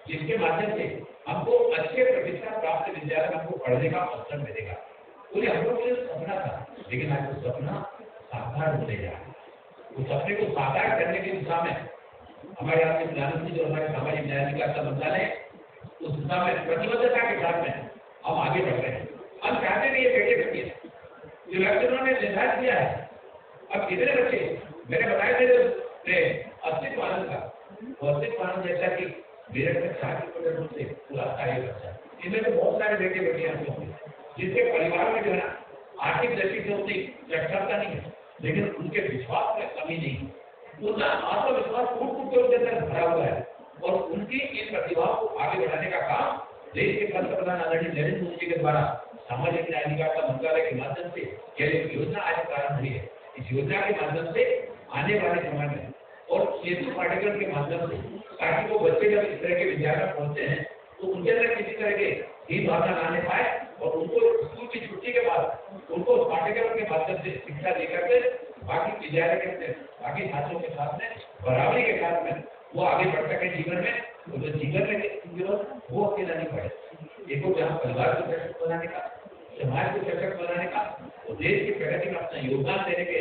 जिसके माध्यम से हमको अच्छे प्रतिष्ठा प्राप्त विद्यालय में हमको पढ़ने का अवसर मिलेगा। बोले हम लोग को सपना था, लेकिन आज वो सपना साकार होने जा रहा है। उस सपने को साकार करने की दिशा में हमारे यहाँ के प्रधानमंत्री जो हमारे सामाजिक न्याय अधिकारिता मंत्रालय उस दिशा में प्रतिबद्धता के साथ में हम आगे बढ़ रहे हैं। हम चाहते हैं ये बेटे बेटियां जो लक्ष्य उन्होंने निर्धारित किया है, अब कितने बच्चे मैंने बताया थे अस्तित्व आनंद का, वो अस्तित्व आनंद जैसा कि मेरठ में 60% रूप से पूरा कार्य करता है। इनमें तो बहुत सारे बेटे बेटियां होंगे जिसके परिवार में जो है आर्थिक दृष्टि से उतनी सक्षमता नहीं है, लेकिन उनके विश्वास में कमी नहीं है, उनका आत्मविश्वास फूट के उनके अंदर भरा हुआ है और उनकी इन प्रतिभाओं को आगे बढ़ाने का काम देश के पंतप्रधान आदरणीय नरेंद्र मोदी जी के द्वारा सामाजिक न्याय अधिकारिता मंत्रालय के माध्यम से यह योजना आज प्रारंभ हुई है। इस योजना के माध्यम से आने वाले समय में और सेतु पाठ्यक्रम के माध्यम से ताकि वो बच्चे जब इस तरह के विद्यालय में पहुंचते हैं तो उनके अंदर किसी तरह के हीन भावना लाने पाए और उनको स्कूल की छुट्टी के बाद उनको उस पाठ्यक्रम के माध्यम से शिक्षा देकर के बाकी विद्यालय के बाकी छात्रों के साथ में बराबरी के साथ में वो आगे बढ़ सके जीवन में। तो जो जीवन में वो अकेला नहीं पड़े, देखो जहाँ परिवार को सशक्त बनाने का, समाज को सशक्त बनाने का, तो देश की प्रगति में अपना योगदान देने के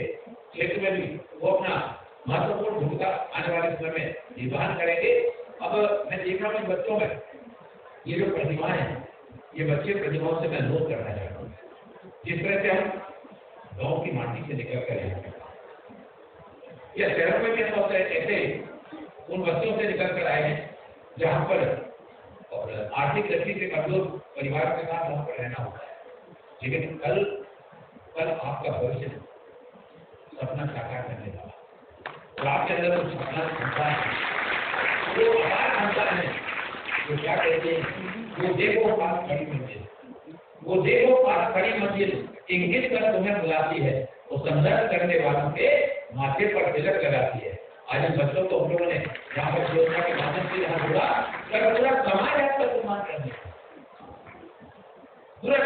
क्षेत्र में भी वो अपना महत्वपूर्ण भूमिका आने वाले समय में निर्वहन करेंगे। अब मैं देख रहा हूँ बच्चों में ये जो प्रतिभाएं हैं, ये बच्चे प्रतिभाओं से मैं अनुरोध करना चाहता हूँ, जिस तरह से हम गाँव की माटी से निकल कर या शहरों में भी ऐसा ऐसे उन बच्चों से निकल कर आए हैं जहाँ पर और आर्थिक दृष्टि से कमजोर परिवार के साथ वहाँ पर रहना होता है, लेकिन कल आपका भविष्य सपना साकार करने वाला और आपके अंदर कुछ सपना क्षमता है, वो अपार क्षमता है, तो क्या कहते हैं वो देखो पास खड़ी मंजिल, वो देखो पास खड़ी मंजिल इंगित कर तुम्हें बुलाती है, वो संघर्ष करने वालों के माथे पर तिलक लगाती है। आज इन बच्चों को हम लोगों ने यहाँ पर योजना के माध्यम से यहाँ जोड़ा, पूरा समाज आपका सम्मान करने, पूरा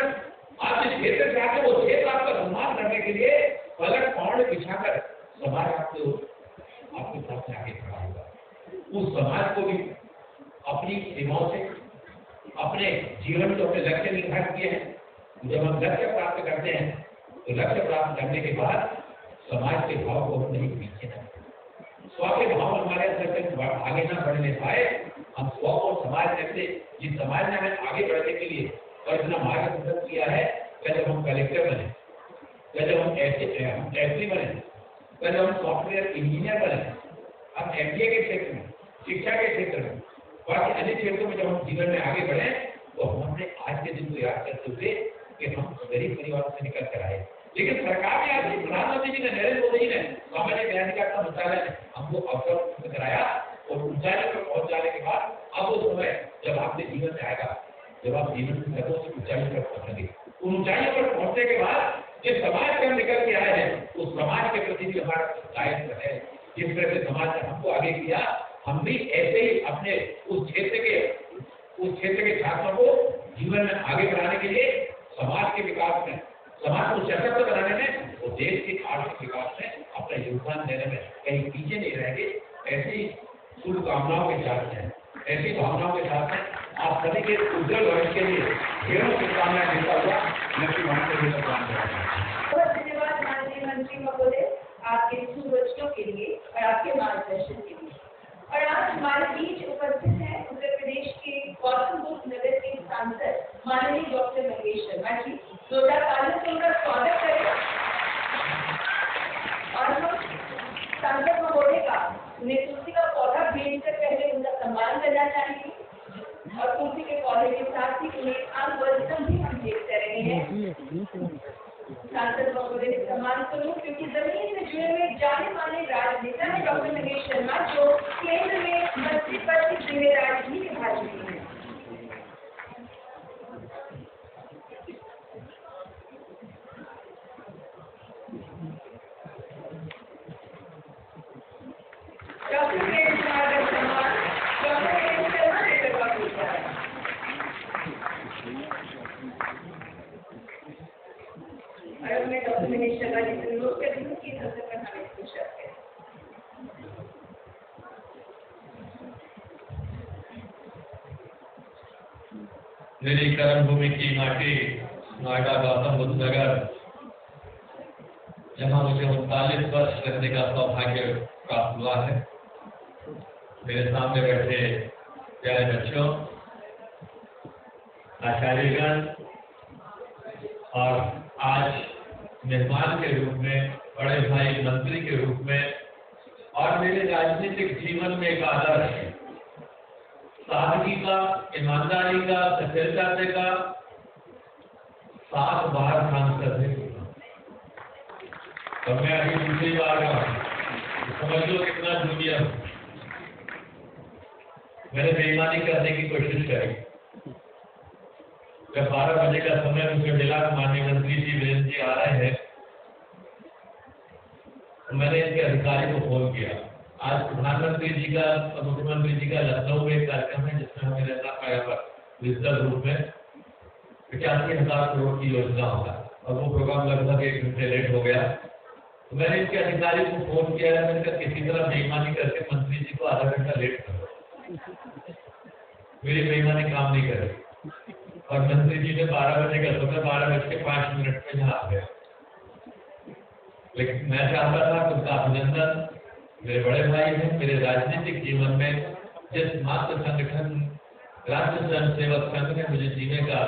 आप जिस क्षेत्र से आते वो क्षेत्र आपका सम्मान करने के लिए पलक पौड़ बिछाकर समाज आपके साथ आगे खड़ा होगा। उस समाज को भी अपनी सेवाओं से अपने जीवन को अपने लक्ष्य निर्धारित किए हैं। जब हम लक्ष्य प्राप्त करते हैं तो लक्ष्य प्राप्त करने के बाद समाज के भाव को हम नहीं पीछे न स्व के भाव हमारे अंदर से आगे न बढ़ने पाए। हम स्व और समाज जैसे जिस समाज ने हमें आगे बढ़ने के लिए और इतना मार्गदर्शन किया है, पहले हम कलेक्टर बने, पहले हम एसडी बने, पहले हम सॉफ्टवेयर इंजीनियर बने, हम एमबीए के क्षेत्र में, शिक्षा के क्षेत्र में, बाकी अन्य क्षेत्रों में जब हम जीवन में आगे बढ़े तो हम अपने आज के दिन को याद करते हुए कि हम गरीब परिवार से निकल कर आए। लेकिन सरकार ने आज प्रधानमंत्री जी ने, नरेंद्र मोदी जी ने, सामाजिक न्याय अधिकारिता मंत्रालय ने हमको अवसर उपलब्ध कराया और ऊंचाई पर पहुंच जाने के बाद अब वो समय जब आपके जीवन में आएगा, जब आप जीवन में कदों से ऊंचाई पर पहुंचेंगे, उन ऊंचाइयों पर पहुंचने के बाद जिस समाज से हम निकल के आए हैं उस समाज के प्रति भी हमारा दायित्व है। जिस तरह से समाज ने हमको आगे किया, हम भी ऐसे ही अपने उस क्षेत्र के छात्रों को जीवन में आगे बढ़ाने के लिए समाज के विकास में, समाज को सशक्त बनाने में और देश के आर्थिक विकास में अपना योगदान देने में कहीं पीछे नहीं रहेंगे। ऐसी शुभकामनाओं के साथ हैं, ऐसी भावनाओं के साथ हैं। आप सभी के उज्जवल भविष्य के लिए ढेरों शुभकामनाएं देता हुआ लक्ष्मी मान के लिए प्रदान करेंगे। बहुत धन्यवाद माननीय मंत्री महोदय आपके शुभवचनों के लिए और आपके मार्गदर्शन के लिए। और आज हमारे बीच उपस्थित हैं उत्तर प्रदेश के गौतम बुद्ध नगर के सांसद माननीय डॉक्टर महेश शर्मा जी। जोरदार तालियों से उनका स्वागत करें। और हम सांसद महोदय का उन्हें तुलसी का पौधा भेज कर पहले उनका सम्मान करना चाहेंगे और तुलसी के पौधे के साथ ही उन्हें आम वचन भी हम देखते रहे हैं। सांसद महोदय के सम्मान करूं क्योंकि जमीन से जुड़े हुए जाने माने राजनेता है डॉक्टर महेश शर्मा, जो केंद्र में मंत्री पद की जिम्मेदारी भी निभा चुके हैं। डॉक्टर महेश शर्मा का सम्मान डॉक्टर महेश शर्मा से करवा होता है। और मैं डॉक्टर महेश शर्मा जी से अनुरोध करती हूँ कि इस अवसर पर हमें कुछ करें। मेरी कर्मभूमि की माटी नोएडा गौतम बुद्ध नगर, जहाँ मुझे 39 वर्ष रहने का सौभाग्य प्राप्त हुआ है। मेरे सामने बैठे प्यारे बच्चों, आचार्यगण और आज मेहमान के रूप में, बड़े भाई मंत्री के रूप में और मेरे राजनीतिक जीवन में एक आदर्श सादगी का, ईमानदारी का, सच्चाई का 7 बार सांसद है और मैं अभी दूसरी बार का, समझ लो कितना जूनियर। मैंने बेईमानी करने की कोशिश करी। जब 12 बजे का समय मुझे मिला, माननीय मंत्री जी वीरेंद्र जी आ रहे हैं, तो मैंने इनके अधिकारी को फोन किया। आज प्रधानमंत्री जी का और मुख्यमंत्री जी का लखनऊ में एक कार्यक्रम है जिसमें हमें रहना पड़ेगा डिजिटल रूप में 85,000 करोड़ की योजना होगा और वो प्रोग्राम लगभग 1 घंटे लेट हो गया। तो मैंने इनके अधिकारी को फोन किया, मैंने कहा किसी तरह बेईमानी करके मंत्री जी को आधा घंटा लेट करो। मेरी बेईमानी काम नहीं करे और मंत्री जी ने 12 बजे का समय 12:05 में यहाँ आ गया। लेकिन मैं चाहता था कि उनका अभिनंदन, मेरे बड़े भाई हैं। मेरे राजनीतिक जीवन में जिस मात्र संगठन राज्य स्वयं सेवक संघ ने मुझे जीने का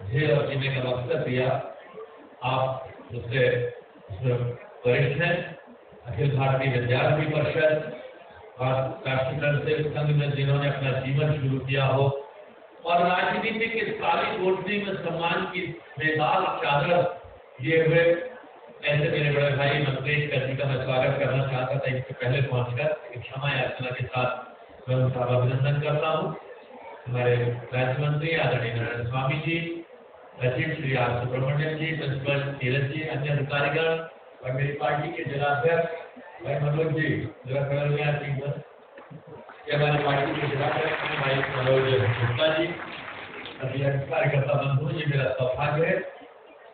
ध्येय और जीने का मकसद दिया, आप मुझसे वरिष्ठ हैं। अखिल भारतीय विद्यार्थी परिषद और राष्ट्रीय स्वयं सेवक संघ में जिन्होंने अपना जीवन शुरू किया हो और राजनीति के काली कोठरी में सम्मान की बेदाग चादर लिए हुए ऐसे मेरे बड़े भाई मंत्रेश जी का मैं स्वागत करना चाहता था इससे पहले पहुंचकर। क्षमा याचना के साथ मैं उनका अभिनंदन करता हूँ। हमारे राज्य मंत्री आदरणीय नारायण स्वामी जी, सचिव श्री आर सुब्रमण्यम जी, प्रिंसिपल नीरज जी, अन्य अधिकारीगण और मेरी पार्टी के जिलाध्यक्ष भाई मनोज जी, जरा खड़े हो गए टीम पर, ये हमारी पार्टी के जिलाध्यक्ष भाई मनोज गुप्ता जी, अभी कार्यकर्ता बंधु जी, मेरा सौभाग्य है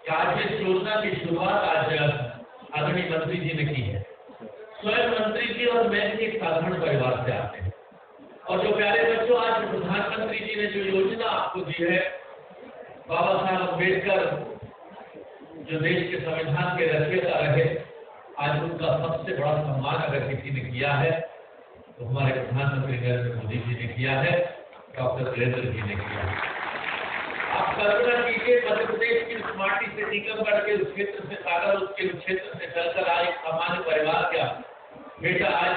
कि आज इस योजना की शुरुआत आज आदरणीय मंत्री जी ने की है। स्वयं मंत्री जी और मैं भी एक साधारण परिवार से आते हैं, और जो प्यारे बच्चों, आज प्रधानमंत्री जी ने जो योजना आपको दी है, बाबा साहब अम्बेडकर जो देश के संविधान के रचयिता रहे, आज उनका सबसे बड़ा सम्मान अगर किसी ने किया है तो हमारे प्रधानमंत्री नरेंद्र मोदी जी ने किया है, डॉक्टर वीरेंद्र जी ने किया है। आप कल्पना कीजिए, मध्य प्रदेश की उस माटी से, टीकमगढ़ के उस क्षेत्र से, सागर उसके उस क्षेत्र से चलकर आए एक सामान्य परिवार का बेटा आज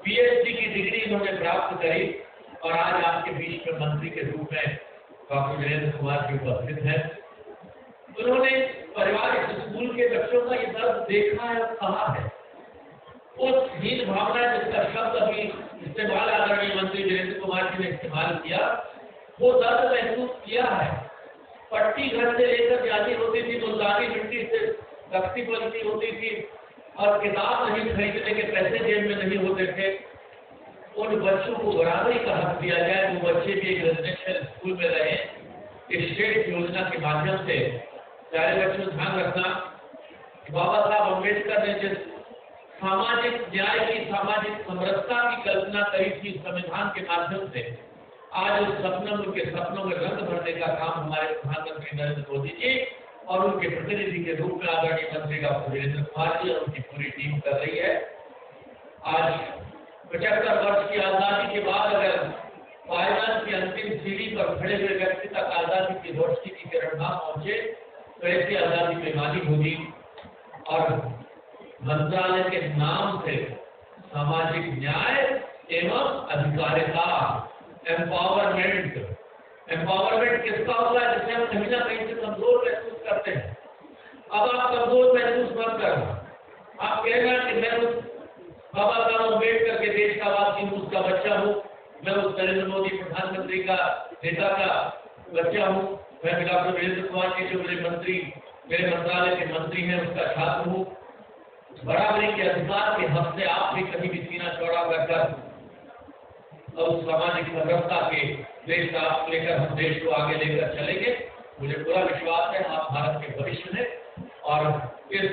पीएचडी की डिग्री इन्होंने प्राप्त करी, और आज आपके बीच में मंत्री के रूप में डॉक्टर वीरेंद्र कुमार जी उपस्थित हैं। उन्होंने पारिवारिक स्कूल के बच्चों का ये दर्द देखा है और कहा है। उस हीन भावना जिसका शब्द अभी इस्तेमाल आदरणीय मंत्री वीरेंद्र कुमार जी ने इस्तेमाल किया, वो दर्द महसूस किया है। पट्टी घर से लेकर जाती होती थी, मुल्तानी मिट्टी से तख्ती बनती होती थी, और किताब नहीं खरीदने के पैसे जेब में नहीं होते थे। उन बच्चों को बराबरी का हक दिया जाए, वो बच्चे भी एक रेजिडेंशियल स्कूल में रहे। इस स्टेट योजना के माध्यम से प्यारे बच्चों, ध्यान रखना कि बाबा साहब अम्बेडकर ने जिस सामाजिक न्याय की, सामाजिक समरसता की कल्पना करी थी संविधान के माध्यम से, आज उस सपनों, उनके सपनों में रंग भरने का काम हमारे प्रधानमंत्री नरेंद्र मोदी जी और उनके प्रतिनिधि के रूप में आदरणीय मंत्री डॉक्टर वीरेंद्र कुमार जी और उनकी पूरी टीम कर रही है। आज 75 वर्ष की आजादी के बाद अगर पायदान की अंतिम सीढ़ी पर खड़े हुए व्यक्ति तक आजादी की रोशनी की किरण न पहुंचे तो ऐसी आजादी बेमानी होगी। और मंत्रालय के नाम से सामाजिक न्याय एवं अधिकारिता, एम्पावरमेंट किसका होगा? जिसे हम कहीं ना कहीं से कमजोर महसूस करते हैं। अब आप कमजोर महसूस मत करना। आप कहना कि मैं उस बाबा साहब अम्बेडकर के देश का वासी हूँ, उसका बच्चा हूँ, मैं उस नरेंद्र मोदी प्रधानमंत्री का नेता का बच्चा हूँ, मैं डॉक्टर वीरेंद्र कुमार जी जो मेरे मंत्रालय के मंत्री हैं उसका छात्र हूँ। बराबरी के अधिकार के हक से आप भी कहीं भी सीना चौड़ा कर और सामाजिक समरसता के देश का लेकर हम देश को आगे लेकर चलेंगे। मुझे पूरा विश्वास है आप भारत के भविष्य में, और इस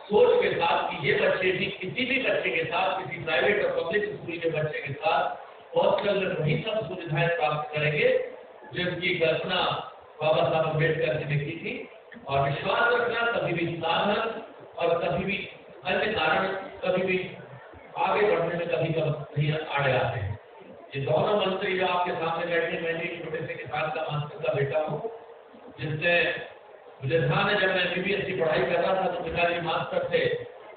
सोच के साथ कि ये बच्चे भी किसी भी बच्चे के साथ, किसी प्राइवेट और पब्लिक स्कूल के बच्चे के साथ हॉस्टल में वही सब सुविधाएं प्राप्त करेंगे जिसकी कल्पना बाबा साहब अम्बेडकर जी ने की थी। और विश्वास रखना, कभी भी साधन और कभी भी अन्य कारण कभी भी आगे बढ़ने में कभी नहीं आड़े आते हैं। ये दोनों मंत्री जो आपके सामने बैठे, मैं भी छोटे से किसान का मास्टर का बेटा हूँ, जिससे मुझे ध्यान है जब मैं MBBS की पढ़ाई कर रहा था तो पिताजी मास्टर थे,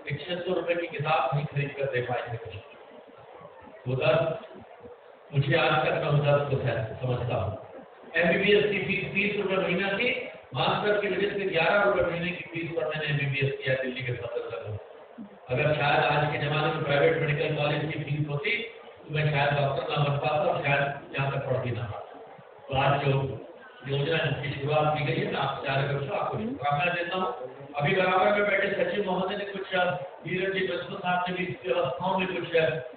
600 रुपए की किताब नहीं खरीद कर दे पाए थे। वो दर्द मुझे आज तक मैं उस दर्द को समझता हूँ। MBBS की फीस 30 रुपए महीना थी, मास्टर की वजह से 11 रुपए महीने की फीस पर मैंने MBBS किया दिल्ली के सफदरजंग में। अगर शायद आज के जमाने में प्राइवेट मेडिकल कॉलेज की फीस होती तो मैं शायद डॉक्टर ना बन पाता और शायद यहाँ तक पढ़ भी ना पाता। तो आज जो योजना जिसकी शुरुआत की गई है, मैं आप प्यारे बच्चों आपको शुभकामनाएं देता हूँ। अभी बराबर में बैठे सचिव महोदय ने कुछ, धीरज जी बच्चों साहब ने भी इस व्यवस्थाओं में कुछ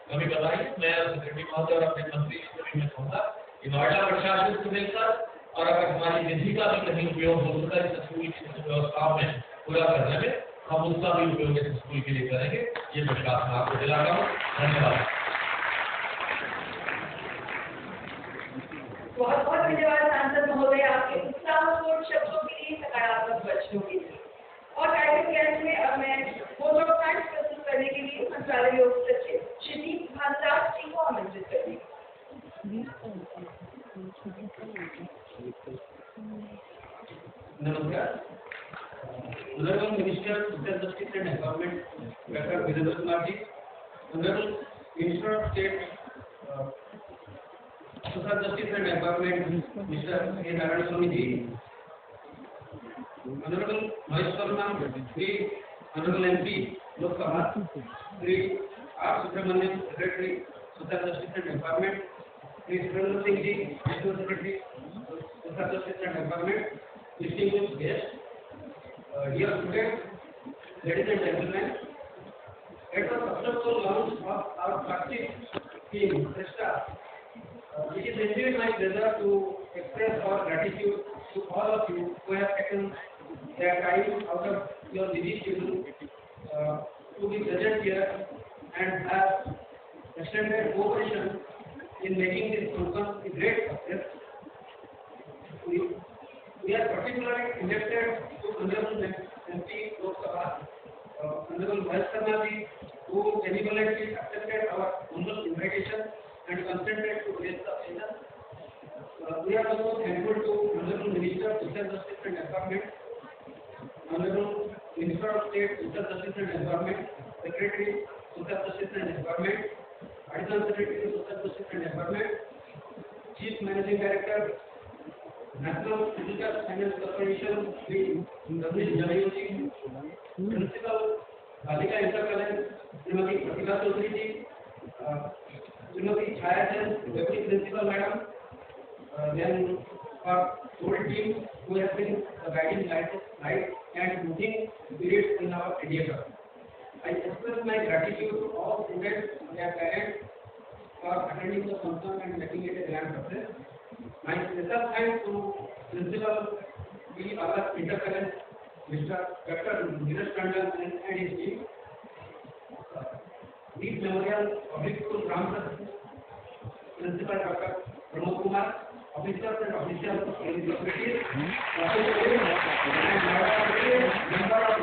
कमी बताई। मैं सेक्रेटरी महोदय और अपने मंत्री जी को भी मैं कहूँगा कि नोएडा प्रशासन से मिलकर और अगर हमारी निधि का भी कहीं उपयोग हो सकता है स्कूल की व्यवस्थाओं में पूरा करने में, हम उसका भी उपयोग इस स्कूल के लिए करेंगे। ये विश्वास मैं आपको दिलाता हूँ। धन्यवाद। बहुत बहुत धन्यवाद सांसद महोदय, आपके उत्साहपूर्ण शब्दों के लिए, सकारात्मक वचनों के लिए। और कार्यक्रम के अंत में अब मैं वोट ऑफ थैंक्स प्रस्तुत करने के लिए मंत्रालय योग सचिव श्री भानुदास जी को आमंत्रित करेंगे। नमस्कार। Honorable Minister Social Justice and Empowerment, Dr. Virendra Kumar ji, Honorable Minister of State Social Justice and Empowerment, Mr. A. Narayan Swamy ji, Honorable Mahesh Sharma, Shri Honorable MP, Lok Sabha, Shri R. Subramanian, Secretary Social Justice and Empowerment, Shri Surendra Singh ji, National Secretary Social Justice and Empowerment, distinguished guests, dear students, ladies and gentlemen, at the successful launch of our flagship scheme, Presta, it is indeed my pleasure to express our gratitude to all of you who have taken their time out of your busy schedule to be present here and have extended cooperation in making this program a great success. We are particularly indebted to Honorable MP Lok Sabha, Honorable Vice Chairman, who benevolently accepted our humble invitation and consented to raise the occasion. We are also thankful to Honorable Minister of Social Justice and Environment, Honorable Minister of State Social Justice and Environment, Secretary Social Justice and Environment, Additional Secretary Social Justice and Environment, Chief Managing Director, National Physical Finance Corporation, Sri Ramesh Jayoti, Principal, Balika Inter College, Srimati Pratika Chaudhary ji, Srimati Chaya Jain, Deputy Principal Madam, then our whole team who has been the guiding light and moving spirit in our theatre. I express my gratitude to all students and their parents for attending the function and making it a grand success. My special thanks to Principal B. Abbas Inter College, Mr. Dr. Neeraj Tandon and his team. Deep Memorial Public School Ramsar, Principal Dr. Pramod Kumar, officers and officials of the facilities, and member of